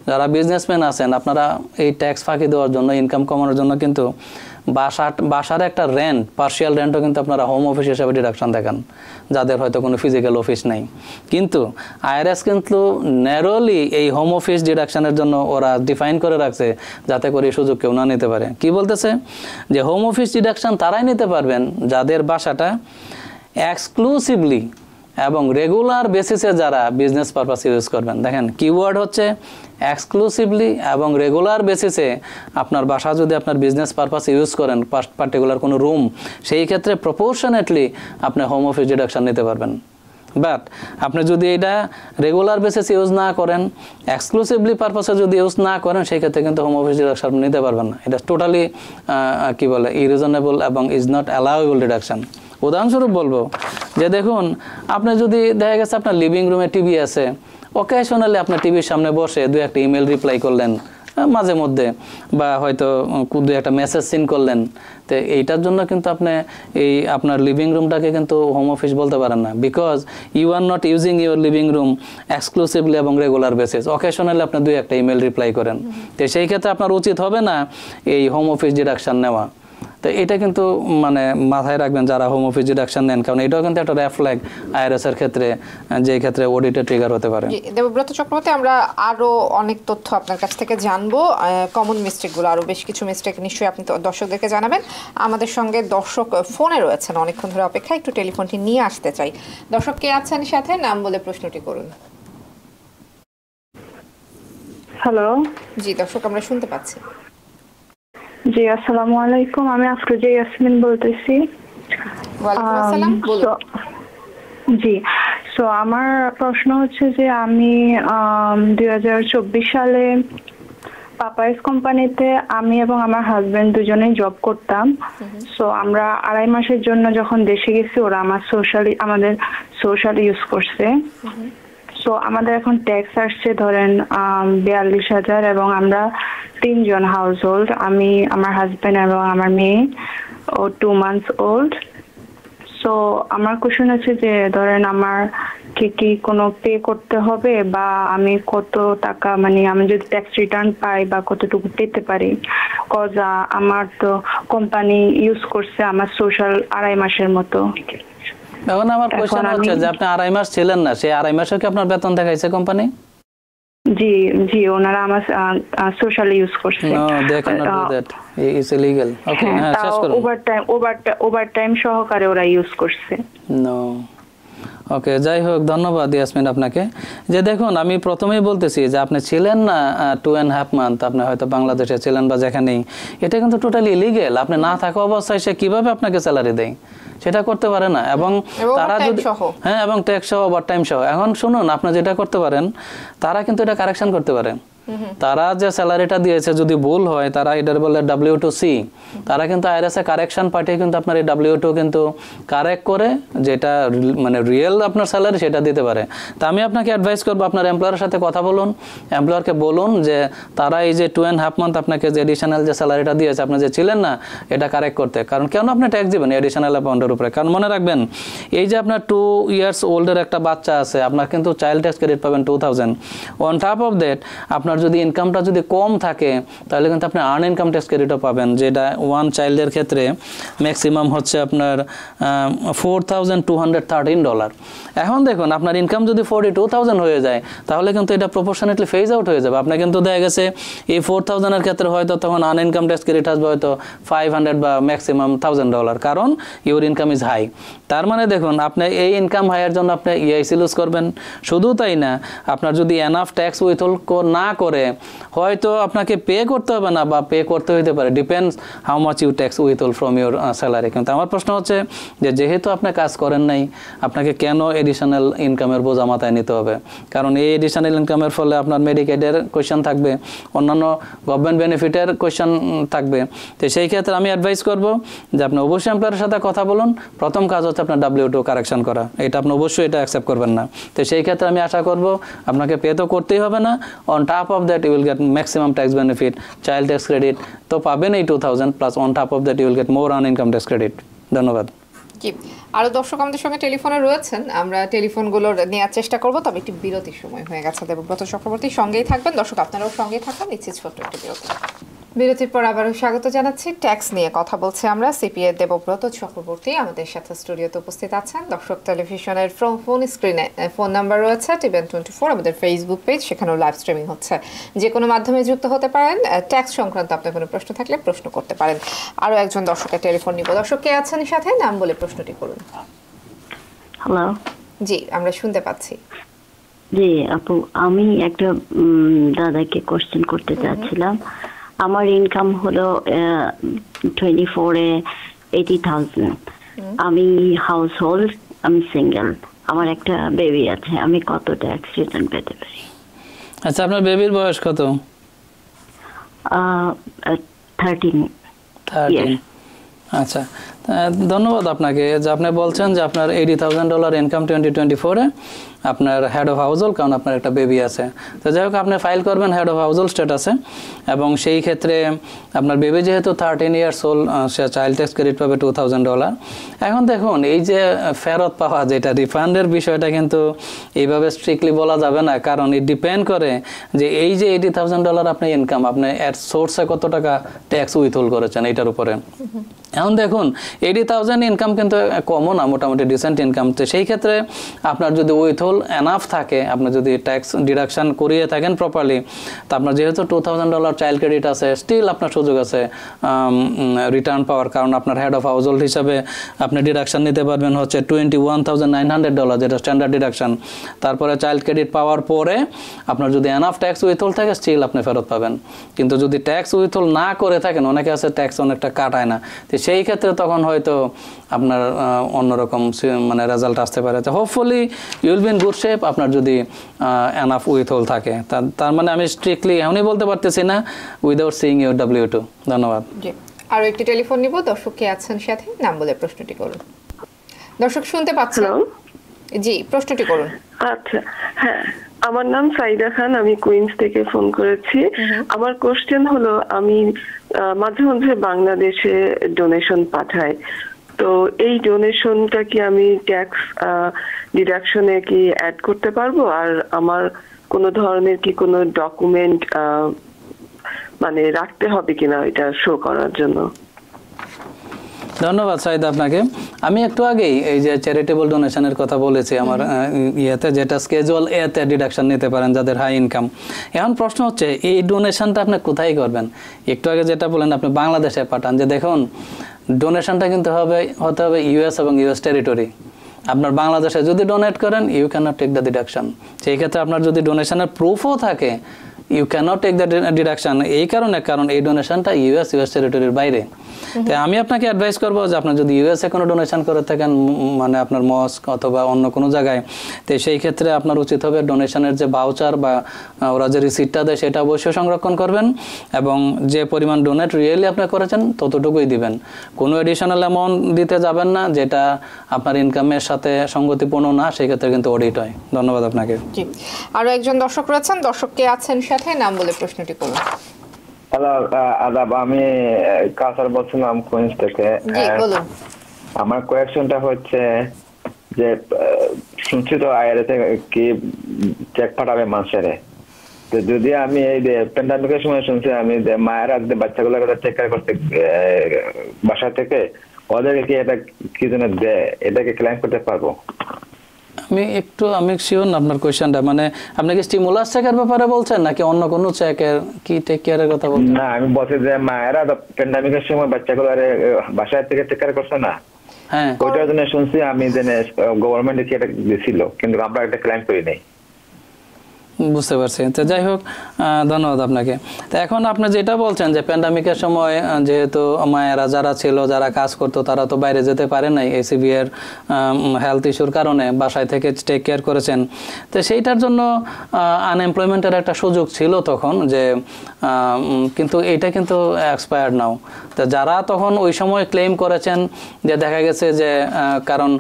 যারা বিজনেসম্যান আছেন, আপনারা এই ট্যাক্স ফাঁকি দেওয়ার জন্য, ইনকাম কমানোর জন্য কিন্তু বাসার একটা রেন্ট, পার্শিয়াল রেন্টও কিন্তু আপনারা হোম অফিস হিসেবে ডিডাকশন দেখান, যাদের হয়তো কোনো ফিজিক্যাল অফিস নেই। কিন্তু আইআরএস কিন্তু ন্যারোলি এই হোম অফিস ডিডাকশনের জন্য ওরা ডিফাইন করে রাখছে, যাতে করে এই সুযোগ কেউ না নিতে পারে। কি বলতেছে যে হোম অফিস ডিডাকশন তারাই নিতে পারবেন যাদের বাসাটা এক্সক্লুসিভলি এবং রেগুলার বেসিসে যারা বিজনেস পারপাস ইউজ করবেন। দেখেন, কিওয়ার্ড হচ্ছে এক্সক্লুসিভলি এবং রেগুলার বেসিসে আপনার বাসা যদি আপনার বিজনেস পারপাস ইউজ করেন, পার্টিকুলার কোনো রুম, সেই ক্ষেত্রে প্রপোর্শনেটলি আপনি হোম অফিস ডিডাকশন নিতে পারবেন। বাট আপনি যদি এটা রেগুলার বেসিস ইউজ না করেন, এক্সক্লুসিভলি পারপাসে যদি ইউজ না করেন, সেই ক্ষেত্রে কিন্তু হোম অফিস ডিডাকশন নিতে পারবেন না। এটা টোটালি কি বলে ইরিজনেবল এবং ইজ নট অ্যালাউয়েবল ডিডাকশন। উদাহরণস্বরূপ বলবো যে দেখুন, আপনি যদি দেখা গেছে আপনার লিভিং রুমে টিভি আছে, অকেশনালি আপনার টিভির সামনে বসে দু একটা ইমেল রিপ্লাই করলেন মাঝে মধ্যে, বা হয়তো দু একটা মেসেজ সিন করলেন, তো এইটার জন্য কিন্তু আপনি এই আপনার লিভিং রুমটাকে কিন্তু হোম অফিস বলতে পারেন না, because you are not using your living room exclusively এবং রেগুলার বেসিস। অকেশনালি আপনি দু একটা ইমেল রিপ্লাই করেন, তো সেই ক্ষেত্রে আপনার উচিত হবে না এই হোম অফিস ডিডাকশন নেওয়া। তো এটা কিন্তু মানে মাথায় রাখবেন যারা হোম অফিস ডিডাকশন নেন, কারণ এটাও কিন্তু একটা রেড ফ্ল্যাগ আইআরএস এর ক্ষেত্রে, যে ক্ষেত্রে অডিটে ট্রিগার হতে পারে। দেবব্রত চক্রবর্তী, আমরা আরো অনেক তথ্য আপনার কাছ থেকে জানবো, কমন মিস্টেকগুলো, আরো বেশ কিছু মিস্টেক নিশ্চয়ই আপনি দর্শকদেরকে জানাবেন। আমাদের সঙ্গে দর্শক ফোনে রয়েছেন, অনেকক্ষণ ধরে অপেক্ষা, একটু টেলিফোনটি নিয়ে আসতে চাই। দর্শক কে আছেন সাথে, নাম বলে প্রশ্নটি করুন। হ্যালো। জি দর্শক, আমরা শুনতে পাচ্ছি। জি, আসসালামু আলাইকুম। আমি আফরোজা ইয়াসমিন বলতেছি। ওয়ালাইকুম আসসালাম, বলুন। জি, সো আমার প্রশ্ন হচ্ছে যে আমি 2024 সালে পাপাইস কোম্পানিতে আমি এবং আমার হাজবেন্ড দুজনেই জব করতাম। সো আমরা 2.5 মাসের জন্য যখন দেশে গেছি, ওরা আমাদের সোশ্যাল ইউজ করছে। সো আমাদের এখন ট্যাক্স আসছে ধরেন 42,000, এবং আমরা 3 জন হাউস হোল্ড, আমি, আমার হাজবেন্ড এবং আমার মেয়ে, ও 2 months old। সো আমার কোশ্চেন আছে যে ধরেন আমার কি কোনো পে করতে হবে, বা আমি কত টাকা, মানে আমি যদি ট্যাক্স রিটার্ন পাই বা কতটুকু পেতে পারি, কজ আমার তো কোম্পানি ইউজ করছে আমার সোশ্যাল 2.5 মাসের মতো। এখন আমার কোশ্চেন হচ্ছে যে আপনি 2.5 মাস ছিলেন না, সেই 2.5 মাসে কি আপনার বেতন দেখাইছে কোম্পানি? জি জি, ওনারা আমার সোশ্যাল ইউজ করছে। No, they can't do that, it's illegal. Okay, হ্যাঁ, শেষ করুন। ওভারটাইম সহকারে ওরা ইউজ করছে। নো, ওকে, যাই হোক, ধন্যবাদ ইয়াসমিন আপনাকে। যে দেখুন, আমি প্রথমেই বলতেছি যে আপনি ছিলেন না 2.5 মান্থ, আপনি হয়তো বাংলাদেশে ছিলেন বা যেখানেই, এটা কিন্তু টোটালি ইলিগেল। আপনি না থাকা অবস্থায় সে কিভাবে আপনাকে স্যালারি দেয়? সেটা করতে পারে না। এবং তারা যদি, হ্যাঁ, এবং ট্যাক্স সহ, ওভারটাইম সহ। এখন শুনুন, আপনি যেটা করতে পারেন, তারা কিন্তু এটা কারেকশন করতে পারে। তারা যে স্যালারিটা দিয়েছে যদি ভুল হয়, তারা এটার বলে W2C, তারা কিন্তু আইআরএস এ কারেকশন পাঠিয়ে কিন্তু আপনার এই W2 কিন্তু কারেক্ট করে, যেটা মানে রিয়েল আপনার স্যালারি সেটা দিতে পারে। তা আমি আপনাকে অ্যাডভাইস করবো, আপনার এমপ্লয়ারের সাথে কথা বলুন, এমপ্লয়ারকে বলুন যে তারা এই যে 2.5 মান্থ আপনাকে যে এডিশনাল যে স্যালারিটা দিয়েছে, আপনি যে ছিলেন না, এটা কারেক্ট করতে। কারণ কেন আপনি ট্যাক্স দিবেন এডিশনাল অ্যামাউন্টের উপরে? কারণ মনে রাখবেন, এই যে আপনার 2 years ওল্ডের একটা বাচ্চা আছে, আপনার কিন্তু চাইল্ড ট্যাক্স ক্রেডিট পাবেন 2000। অন টপ অফ দ্যাট, আপনার যদি ইনকামটা যদি কম থাকে, তাহলে কিন্তু আপনি আর্ন ইনকাম ট্যাক্স ক্রেডিটও পাবেন, যেটা 1 চাইল্ডের ক্ষেত্রে ম্যাক্সিমাম হচ্ছে আপনার $4,213। এখন দেখুন, আপনার ইনকাম যদি 42,000 হয়ে যায়, তাহলে কিন্তু এটা প্রপোর্শনেটলি ফেজ আউট হয়ে যাবে। আপনার কিন্তু দেখা গেছে এই 4,000 এর ক্ষেত্রে হয়তো তখন আর্ন ইনকাম ট্যাক্স ক্রেডিট আসবে হয়তো $500 বা ম্যাক্সিমাম $1,000, কারণ ইউর ইনকাম ইজ হাই। তার মানে দেখুন, আপনি এই ইনকাম হাইয়ের জন্য আপনি EIC লুজ করবেন। শুধু তাই না, আপনার যদি এনাফ ট্যাক্স উইথহোল্ড না করে পরে হয়তো আপনাকে পে করতে হবে না বা পে করতে হইতে পারে, depends how much you tax withhold from your salary. কিন্তু আমার প্রশ্ন হচ্ছে যে যেহেতু আপনি কাজ করেন নাই, আপনাকে কেন এডিশনাল ইনকামের বোঝা মাথায় নিতে হবে? কারণ এই এডিশনাল ইনকামের ফলে আপনার মেডিকেডের কোয়েশ্চেন থাকবে, অন্যান্য গভর্নমেন্ট বেনিফিটের কোয়েশ্চেন থাকবে। তো সেই ক্ষেত্রে আমি অ্যাডভাইস করব যে আপনি অবশ্যই এমপ্লয়ারের সাথে কথা বলুন। প্রথম কাজ হচ্ছে আপনার W2 কারেকশন করা, এটা আপনি অবশ্যই এটা অ্যাকসেপ্ট করবেন না। তো সেই ক্ষেত্রে আমি আশা করব আপনাকে পে তো করতেই হবে না, on top of that you will get maximum tax benefit, child tax credit তো পাবেন এই 2000 plus on top of that you will get more on income tax credit. ধন্যবাদ। জি, আরো দর্শক আমাদের সঙ্গে টেলিফোনে রয়েছেন, আমরা টেলিফোনগুলো নেওয়ার চেষ্টা করব, তবে একটি বিরতির সময় হয়ে গেছে। দেবব্রত চক্রবর্তী সঙ্গেই থাকবেন, দর্শক আপনারাও সঙ্গেই থাকবেন, নিচ্ছি ছোট্ট একটি বিরতি। বিরতির পর আবারও স্বাগত জানাচ্ছি। ট্যাক্স নিয়ে কথা বলছি আমরা, সিপিএ দেবব্রত চক্রবর্তী আমাদের সাথে স্টুডিওতে উপস্থিত আছেন। দর্শক টেলিভিশনের ফোন স্ক্রিনে ফোন নাম্বার রয়েছে TVN24, আমাদের ফেসবুক পেজ, সেখানেও লাইভ স্ট্রিমিং হচ্ছে, যে কোনো মাধ্যমে যুক্ত হতে পারেন। ট্যাক্স সংক্রান্ত আপনার কোনো প্রশ্ন থাকলে প্রশ্ন করতে পারেন। আরও একজন দর্শকের টেলিফোন নিব। দর্শক কে আছেন সাথে, নাম বলে প্রশ্নটি করুন। হ্যালো। জি, আমরা শুনতে পাচ্ছি। জি আপু, আমি একটা দাদাকে কোশ্চেন করতে চাচ্ছিলাম। আমার ইনকাম হলো 24-এ 80,000। আমি হাউস হোল্ড, আমি সিঙ্গেল, আমার একটা বেবি আছে, আমি কত ট্যাক্স রিটার্ন পেতে পারি? আচ্ছা, আপনার বেবির বয়স কত? 13 আচ্ছা, ধন্যবাদ আপনাকে যে আপনি বলছেন যে আপনার $80,000 ইনকাম 2024-এ আপনার হেড অফ হাউসহোল্ড, কারণ আপনার একটা বেবি আছে। তো যাই হোক, আপনি ফাইল করবেন হেড অফ হাউসহোল্ড স্ট্যাটাসে, এবং সেই ক্ষেত্রে আপনার বেবি যেহেতু 13 ইয়ার্স ওল্ড, সে চাইল্ড ট্যাক্স ক্রেডিট পাবে $2,000। এখন দেখুন, এই যে ফেরত পাওয়া, যেটা রিফান্ডের বিষয়টা কিন্তু এইভাবে স্ট্রিক্টলি বলা যাবে না, কারণ ইট ডিপেন্ড করে যে এই যে $80,000 আপনার ইনকাম, আপনি এর সোর্সে কত টাকা ট্যাক্স উইথহোল্ড করেছেন এইটার উপরে। এখন দেখুন, 80,000 ইনকাম কিন্তু কমও না, মোটামুটি ডিসেন্ট ইনকাম। তো সেই ক্ষেত্রে আপনার যদি উইথহোল্ড এনাফ থাকে, আপনি যদি ট্যাক্স ডিডাকশন করিয়ে থাকেন প্রপারলি, তো আপনার যেহেতু $2,000 চাইল্ড ক্রেডিট আছে, স্টিল আপনার সুযোগ আছে রিটার্ন পাওয়ার, কারণ আপনার হেড অফ হাউসহোল্ড হিসাবে আপনি ডিডাকশন নিতে পারবেন হচ্ছে $21,900, যেটা স্ট্যান্ডার্ড ডিডাকশন। তারপরে চাইল্ড ক্রেডিট পাওয়ার পরে আপনার যদি এনাফ ট্যাক্স উইথহোল্ড থাকে, স্টিল আপনি ফেরত পাবেন। কিন্তু যদি ট্যাক্স উইথহোল্ড না করে থাকেন, অনেকে আছে ট্যাক্স অনেকটা কাটায় না, তো সেই ক্ষেত্রে তখন হয়তো আপনার অন্যরকম মানে রেজাল্ট আসতে পারে। তো hopefully you will be in good shape আপনার যদি এনাফ উইথহোল্ড থাকে। তার মানে আমি স্ট্রিক্টলি এখনই বলতে পারতেছি না উইদাউট সিইং ইউর W2। ধন্যবাদ। জি, আরও একটি টেলিফোন নিব। দর্শক কে আছেন সাথে, নাম বলে প্রশ্নটি করুন। দর্শক শুনতে পাচ্ছেন? জি, প্রশ্নটি করুন। আচ্ছা, হ্যাঁ, আমার নাম সাইদা খান, আমি কুইন্স থেকে ফোন করেছি। আমার কোশ্চেন হলো, আমি মাঝে মাঝে বাংলাদেশে ডোনেশন পাঠাই, তো এই ডোনেশনটা কি আমি ট্যাক্স ডিডাকশনে কি অ্যাড করতে পারবো? আর আমার কোনো ধরনের কি কোনো ডকুমেন্ট মানে রাখতে হবে কিনা এটা শো করার জন্য? ধন্যবাদ সাইদ আপনাকে। আমি একটু আগেই এই যে চ্যারিটেবল ডোনেশনের কথা বলেছি আমার ইয়েতে, যেটা স্কেজুয়াল এতে ডিডাকশন নিতে পারেন যাদের হাই ইনকাম। এখন প্রশ্ন হচ্ছে এই ডোনেশনটা আপনি কোথায় করবেন? একটু আগে যেটা বলেন আপনি বাংলাদেশে পাঠান, যে দেখুন ডোনেশনটা কিন্তু হতে হবে US এবং US টেরিটরি। আপনার বাংলাদেশে যদি ডোনেট করেন, you can't take the deduction. সেই ক্ষেত্রে আপনার যদি ডোনেশনের প্রুফও থাকে, you can't take the deduction. এই কারণ এই ডোনেশনটা US টেরিটরির বাইরে। তাই আমি আপনাকে অ্যাডভাইস করবো যে আপনার যদি USA কোনো ডোনেশন করে থাকেন, মানে আপনার মস্ক অথবা অন্য কোনো জায়গায়, তো সেই ক্ষেত্রে আপনার উচিত হবে ডোনেশনের যে ভাউচার বা ওরা যে রিসিপ্টটা দেয় সেটা অবশ্যই সংরক্ষণ করবেন, এবং যে পরিমাণ ডোনেট রিয়েলি আপনি করেছেন ততটুকুই দিবেন। কোনো এডিশনাল অ্যামাউন্ট দিতে যাবেন না যেটা আপনার ইনকামের সাথে সঙ্গতিপূর্ণ না, সেই ক্ষেত্রে কিন্তু অডিট হয়। ধন্যবাদ আপনাকে। জি, আরও একজন দর্শক রয়েছেন। দর্শক কে আছেন সাথে, নাম বলে প্রশ্নটি করুন। হ্যালো, আদাব, আমি কাসার বলছিলাম কুইন্স থেকে। জি, বলুন। আমার কোয়েশ্চনটা হচ্ছে যে শুনছি তো আইআরএ থেকে কি চেক পাঠাবে মাসের, তো যদি আমি এই যে প্যান্ডামিকের সময় শুনছি আমি যে মায়েরা যে বাচ্চাগুলোকে চেক করতে বাসা থেকে, ওদেরকে কি এটা কি জন্য দেয়, এটাকে ক্লেম করতে পারবো? আমি শিওর না আপনার কোয়েশ্চনটা, মানে আপনি কি স্টিমুলাস চেকের ব্যাপারে বলছেন নাকি অন্য কোনো চেকের কি টেক কেয়ারের কথা বলছেন? না, আমি বলছি যে মায়েরা প্যান্ডামিকের সময় বাচ্চাগুলো বাসায় থেকে টেক কেয়ার করছে না, হ্যাঁ, ওইটার জন্য শুনছি আমি যে গভর্নমেন্ট কি এটা দিছিল, কিন্তু আমরা একটা ক্লেম করি নাই। বুঝতে পারছি। তো যাই হোক, ধন্যবাদ আপনাকে। তো এখন আপনি যেটা বলছেন যে প্যান্ডামিকের সময় যেহেতু মায়েরা যারা ছিল, যারা কাজ করতো, তারা তো বাইরে যেতে পারে নাই এই সিভিয়ার হেলথ ইস্যুর কারণে, বাসায় থেকে টেক কেয়ার করেছেন। তো সেইটার জন্য আনএমপ্লয়মেন্টের একটা সুযোগ ছিল তখন, যে কিন্তু এটা কিন্তু এক্সপায়ার্ড নাও। তো যারা তখন ওই সময় ক্লেম করেছেন, যে দেখা গেছে যে কারণ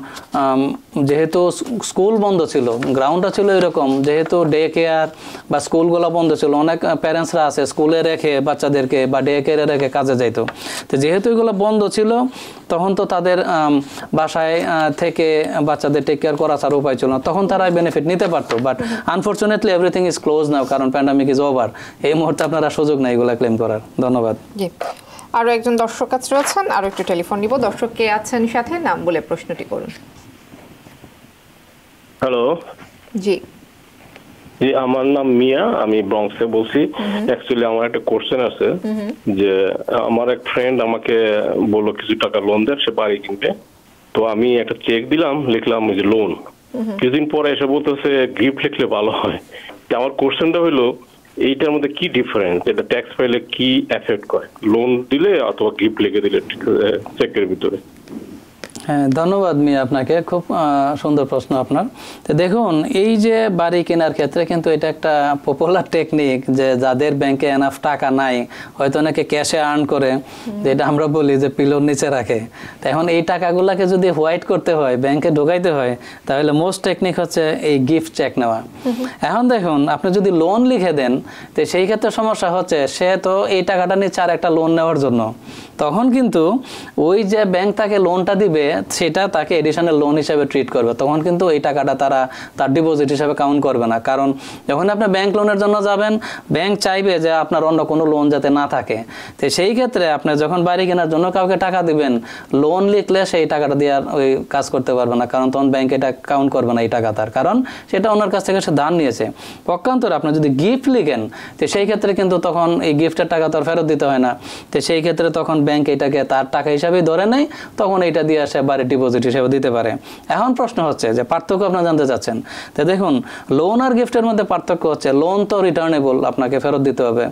যেহেতু স্কুল বন্ধ ছিল, গ্রাউন্ডটা ছিল এরকম, যেহেতু ডে কেয়ার বা স্কুলগুলো বন্ধ ছিল, অনেক প্যারেন্টসরা আছে স্কুলে রেখে বাচ্চাদেরকে বা ডে কেয়ারে রেখে কাজে যাইতো। তো যেহেতু এগুলো বন্ধ ছিল, তখন তো তাদের বাসায় থেকে বাচ্চাদের টেক কেয়ার করা ছাড়া উপায় ছিল না, তখন তারা বেনিফিট নিতে পারতো। But unfortunately everything is close now, কারণ প্যান্ডামিক ইজ ওভার। এই মুহূর্তে আপনারা সুযোগ নেই এগুলো ক্লেম করার। ধন্যবাদ। জি, আরো একজন দর্শক আছে রয়েছেন, আরো একটু টেলিফোন নিব। দর্শক কে আছেন সাথে, নাম বলে প্রশ্নটি করুন। হ্যালো, জি জি, আমার নাম মিয়া, আমি ব্রঙ্কসে বলছি। অ্যাকচুয়ালি আমার একটা কোশ্চেন আছে, যে আমার এক ফ্রেন্ড আমাকে বললো কিছু টাকা লোন দেয়, সে বাড়ি কিনবে। তো আমি একটা চেক দিলাম, লিখলাম যে লোন। কিছুদিন পরে এসে বলতেছে গিফট লিখলে ভালো হয়। আমার কোশ্চেনটা হলো, এইটার মধ্যে কি ডিফারেন্স, এটা ট্যাক্স ফাইলে কি এফেক্ট করে, লোন দিলে অথবা গিফট লিখে দিলে চেকের ভিতরে? হ্যাঁ, ধন্যবাদ মিয়া আপনাকে, খুব সুন্দর প্রশ্ন আপনার। তো দেখুন, এই যে বাড়ি কেনার ক্ষেত্রে কিন্তু এটা একটা পপুলার টেকনিক, যে যাদের ব্যাংকে এনাফ টাকা নাই, হয়তো অনেকে ক্যাশে আর্ন করে, যেটা আমরা বলি যে পিলোর নিচে রাখে। তো এখন এই টাকাগুলোকে যদি হোয়াইট করতে হয়, ব্যাংকে ঢোকাইতে হয়, তাহলে মোস্ট টেকনিক হচ্ছে এই গিফট চেক নেওয়া। এখন দেখুন, আপনি যদি লোন লিখে দেন, তো সেই ক্ষেত্রে সমস্যা হচ্ছে, সে তো এই টাকাটা নিচ্ছে আর একটা লোন নেওয়ার জন্য। তখন কিন্তু ওই যে ব্যাংক তাকে লোনটা দিবে, সেটা তাকে এডিশনাল লোন হিসেবে ট্রিট করবে। তখন কিন্তু এই টাকাটা তার ডিপোজিট হিসেবে কাউন্ট করবে না। কারণ যখন আপনি ব্যাংক লোনের জন্য যাবেন, ব্যাংক চাইবে যে আপনার অন্য কোনো লোন যাতে না থাকে। তো সেই ক্ষেত্রে আপনি যখন বাড়ি কেনার জন্য কাউকে টাকা দিবেন, লোন লিখলে সেই টাকাটা দিয়ে আর ওই কাজ করতে পারবে না, কারণ তখন ব্যাংক এটা কাউন্ট করবে না এই টাকা তার, কারণ সেটা ওনার কাছ থেকে সে ধার নিয়েছে। পক্ষান্তরে আপনি যদি গিফট লিখেন, তো সেই ক্ষেত্রে কিন্তু তখন এই গিফটের টাকা তো আর ফেরত দিতে হয় না। তো সেই ক্ষেত্রে তখন ব্যাংক এটাকে তার টাকা হিসাবেই ধরে নেয়, তখন এইটা দিয়ে আসে বাড়ির ডিপোজিট হিসেবে দিতে পারে। এখন প্রশ্ন হচ্ছে যে পার্থক্য আপনারা জানতে চাচ্ছেন। তো দেখুন, লোন আর গিফটের মধ্যে পার্থক্য হচ্ছে, লোন তো রিটার্নেবল, আপনাকে ফেরত দিতে হবে।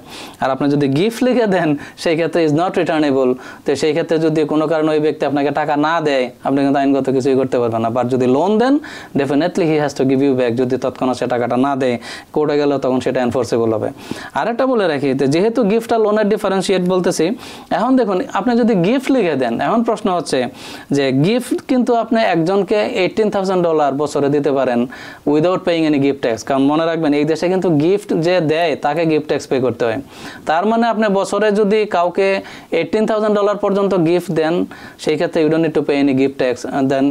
আর আপনি যদি গিফট লিখে দেন, সেই ক্ষেত্রে ইজ নট রিটার্নেবল। তো সেই ক্ষেত্রে যদি কোনো কারণে ওই ব্যক্তি আপনাকে টাকা না দেয়, আপনি কিন্তু আইনগত কিছুই করতে পারবেন না। বাট যদি লোন দেন, definitely he has to give you back. যদি তৎক্ষণাৎ সে টাকাটা না দেয়, কোর্টে গেলে তখন সেটা এনফোর্সেবল হবে। আরেকটা বলে রাখি, যেহেতু গিফট আর লোনের ডিফারেন্সিয়েট বলতেছি, এখন দেখুন, আপনি যদি গিফট লিখে দেন, এখন প্রশ্ন হচ্ছে যে গিফট কিন্তু আপনি একজনকে $18,000 বছরে দিতে পারেন without paying any gift tax. কারণ মনে রাখবেন, এই দেশে কিন্তু গিফট যে দেয় তাকে গিফট ট্যাক্স পে করতে হয়। তার মানে আপনি বছরে যদি কাউকে $18,000 পর্যন্ত গিফট দেন, সেই ক্ষেত্রে you don't need to pay any gift tax, then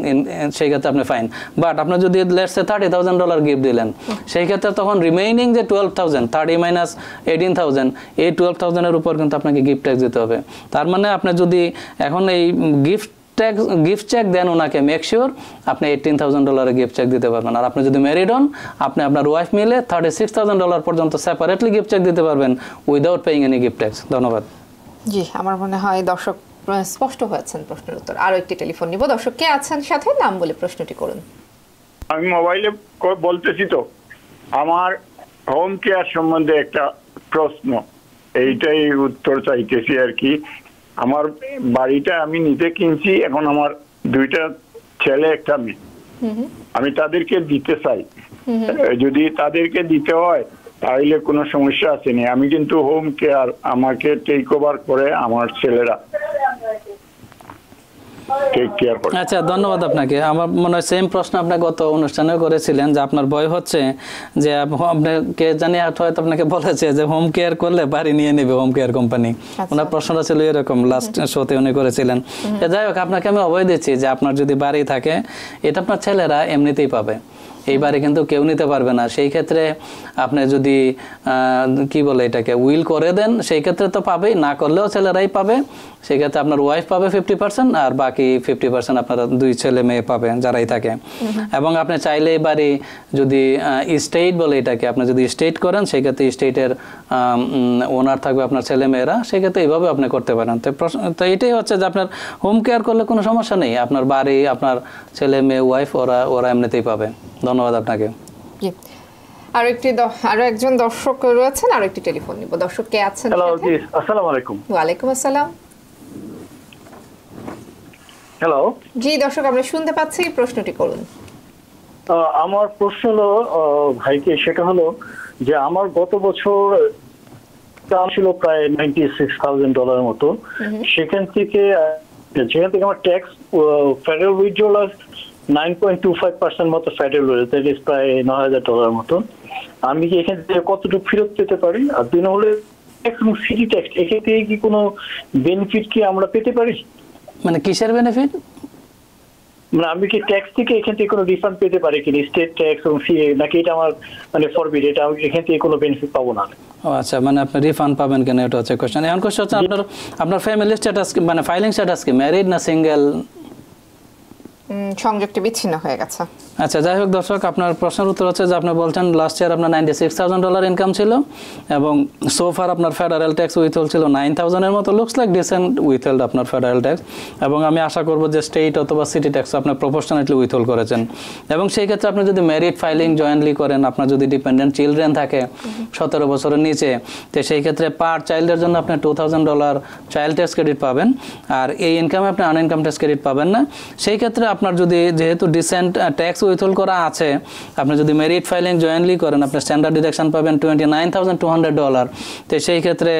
সেই ক্ষেত্রে আপনি ফাইন। বাট আপনি যদি লেটস সে $30,000 গিফট দিলেন, সেই ক্ষেত্রে তখন রিমেইনিং যে 12,000, 30 মাইনাস 18,000, এই 12,000-এর উপর কিন্তু আপনাকে গিফট ট্যাক্স দিতে হবে। তার মানে আপনি যদি এখন এই গিফট চেক দেন ওনাকে, মেক শিওর আপনি $18,000 গিফট চেক দিতে পারবেন। আর আপনি যদি ম্যারিড হন, আপনি আপনার ওয়াইফ মিলে $36,000 পর্যন্ত সেপারেটলি গিফট চেক দিতে পারবেন without paying any gift tax. ধন্যবাদ। জি, আমার মনে হয় দর্শক স্পষ্ট হয়েছেন প্রশ্নের উত্তর। আরো একটি টেলিফোন নিব। দর্শক কে আছেন সাথে, নাম বলে প্রশ্নটি করুন। আমি মোবাইলে বলতেছি, তো আমার হোম কেয়ার সম্বন্ধে একটা প্রশ্ন, এইটাই উত্তর চাইতেছি আর কি। আমার বাড়িটা আমি নিজে কিনছি, এখন আমার 2টা ছেলে, একটা মেয়ে। আমি তাদেরকে দিতে চাই, যদি তাদেরকে দিতে হয় তাহলে কোনো সমস্যা আছে না? আমি কিন্তু হোম কেয়ার আমাকে টেক ওভার করে আমার ছেলেরা টেক কেয়ার করে। আচ্ছা, ধন্যবাদ আপনাকে। আমার মনে হয় সেম প্রশ্ন আপনি গত অনুষ্ঠানেও করেছিলেন, যে আপনার ভয় হচ্ছে যে আপনাকে জানি হয়তো আপনাকে বলেছে যে হোম কেয়ার করলে বাড়ি নিয়ে নেবে হোম কেয়ার কোম্পানি। ওনার প্রশ্নটা ছিল এরকম, লাস্ট শোতে উনি করেছিলেন। যাই হোক, আপনাকে আমি অভয় দিচ্ছি যে আপনার যদি বাড়ি থাকে, এটা আপনার ছেলেরা এমনিতেই পাবে। এই বাড়ি কিন্তু কেউ নিতে পারবে না। সেই ক্ষেত্রে আপনি যদি কি বলে এটাকে উইল করে দেন, সেই ক্ষেত্রে তো পাবেই, না করলেও ছেলেরাই পাবে। সেই ক্ষেত্রে আপনার ওয়াইফ পাবে 50%, আর বাকি 50% আপনারা 2 ছেলে মেয়ে পাবে যারাই থাকে। এবং আপনি চাইলে এই বাড়ি যদি স্টেট বলে এটাকে, আপনি যদি স্টেট করেন, সেই ক্ষেত্রে স্টেটের ওনার থাকবে আপনার ছেলে মেয়েরা, সেই ক্ষেত্রে এইভাবে আপনি করতে পারেন। তো এটাই হচ্ছে যে আপনার হোম কেয়ার করলে কোনো সমস্যা নেই, আপনার বাড়ি, আপনার ছেলে মেয়ে, ওয়াইফ ওরা এমনিতেই পাবে। ধন্যবাদ আপনাকে। আরো একজন দর্শক রয়েছেন, আরো একটি টেলিফোন নিব। দর্শক কে আছেন? হ্যালো জি, আসসালামু আলাইকুম। ওয়ালাইকুম আসসালাম। হ্যালো জি দর্শক, আমরা শুনতে পাচ্ছি, প্রশ্নটি করুন। আমার প্রশ্ন হলো ভাইকে, সেটা হলো যে আমার গত বছর দাম ছিল প্রায় $96,000 মতো। সেখান থেকে আমার ট্যাক্স ফেডারেল উইথড্রল 9.25% মতো ফেডারেল রয়েছে, দ্যাট ইজ প্রায় $9,000 মতো। আমি কি এখান থেকে কতটুকু ফেরত পেতে পারি? আর দুই নম্বরে ট্যাক্স এবং সিটি ট্যাক্স, এখান থেকে কি কোনো বেনিফিট কি আমরা পেতে পারি? মানে কিসের বেনিফিট? মানে আমি কি ট্যাক্স থেকে এখান থেকে কোনো রিফান্ড পেতে পারি কিনা, স্টেট ট্যাক্স এবং ফি, নাকি এটা আমার মানে ফরবিড, এটা আমি এখান থেকে কোনো বেনিফিট পাবো না? ও আচ্ছা, মানে আপনি রিফান্ড পাবেন কিনা এটা হচ্ছে কোশ্চেন। এখন কোশ্চেন হচ্ছে আপনার ফ্যামিলি স্ট্যাটাস মানে ফাইলিং স্ট্যাটাস কি, ম্যারিড না সিঙ্গেল? সংযোগটি বিচ্ছিন্ন হয়ে গেছে। আচ্ছা, যাই হোক দর্শক, আপনার প্রশ্নের উত্তর হচ্ছে যে আপনি বলছেন লাস্ট ইয়ার আপনার $96,000 ইনকাম ছিল এবং সোফার আপনার ফেডারেল ট্যাক্স উইথহোল্ড ছিল 9,000-এর মতো। লুকস লাইক ডিসেন্ট উইথহোল্ড আপনার ফেডারেল ট্যাক্স, এবং আমি আশা করব যে স্টেট অথবা সিটি ট্যাক্স আপনার প্রপোর্শনাটলি উইথহোল্ড করেছেন। এবং সেই ক্ষেত্রে আপনি যদি ম্যারিড ফাইলিং জয়েন্টলি করেন, আপনার যদি ডিপেন্ডেন্ট চিলড্রেন থাকে 17 বছরের নিচে, তো সেই ক্ষেত্রে পার চাইল্ডের জন্য আপনি $2,000 চাইল্ড ট্যাক্স ক্রেডিট পাবেন, আর এই ইনকামে আপনি আনইনকাম ট্যাক্স ক্রেডিট পাবেন না। সেই ক্ষেত্রে আপনার যদি যেহেতু ডিসেন্ট ট্যাক্স উইথহোল্ড করা আছে, আপনি যদি মেরিট ফাইলিং জয়েন্টলি করেন, আপনি স্ট্যান্ডার্ড ডিডাকশন পাবেন $29,200। তো সেই ক্ষেত্রে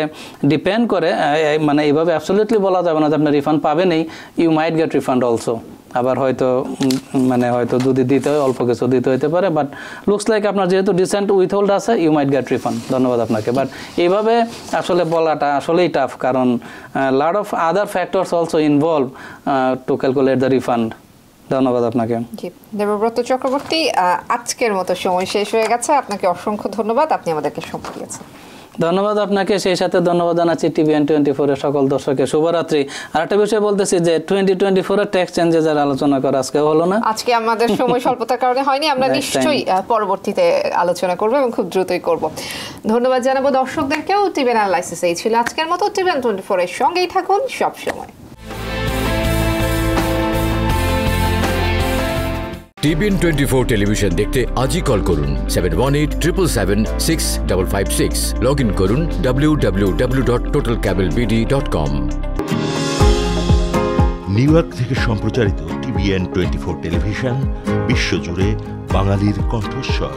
ডিপেন্ড করে, মানে এইভাবে অ্যাবসলিউটলি বলা যাবে না যে আপনি রিফান্ড পাবেনই, you might get refund also. আবার হয়তো মানে হয়তো যদি দিতে হয় অল্প কিছু দিতে হতে পারে, বাট লুকস লাইক আপনার যেহেতু ডিসেন্ট উইথহোল্ড আছে, ইউ মাইট গেট রিফান্ড। ধন্যবাদ আপনাকে। বাট এইভাবে আসলে বলাটা আসলেই টাফ, কারণ lot of other factors also involve to calculate the refund. ধন্যবাদ আপনাকে। জি, দেবব্রত চক্রবর্তী, আজকের মতো সময় শেষ হয়ে গেছে। আপনাকে অসংখ্য ধন্যবাদ, আপনি আমাদেরকে সময় দিয়েছেন। ধন্যবাদ আপনাকে, সেই সাথে ধন্যবাদ জানাচ্ছি TVN 24 এর সকল দর্শকের। শুভরাত্রি। আর একটা বিষয় বলতেছি যে 2024 এর ট্যাক্স চেঞ্জের আলোচনা করা আজকে হলো না, আজকে আমাদের সময় স্বল্পতার কারণে হয়নি। আমরা নিশ্চয়ই পরবর্তীতে আলোচনা করব এবং খুব দ্রুতই করব। ধন্যবাদ জানাবো দর্শকদেরকেও। TVN অ্যানালাইসিস এই ছিল আজকের মতো। TVN 24 এর সঙ্গেই থাকুন সব সময়। TVN 24 টেলিভিশন দেখতে আজই কল করুন 7187776556। লগ ইন করুন www.totalcablebd.com। নিউ ইয়র্ক থেকে সম্প্রচারিত TVN 24 টেলিভিশন বিশ্বজুড়ে বাঙালির কণ্ঠস্বর।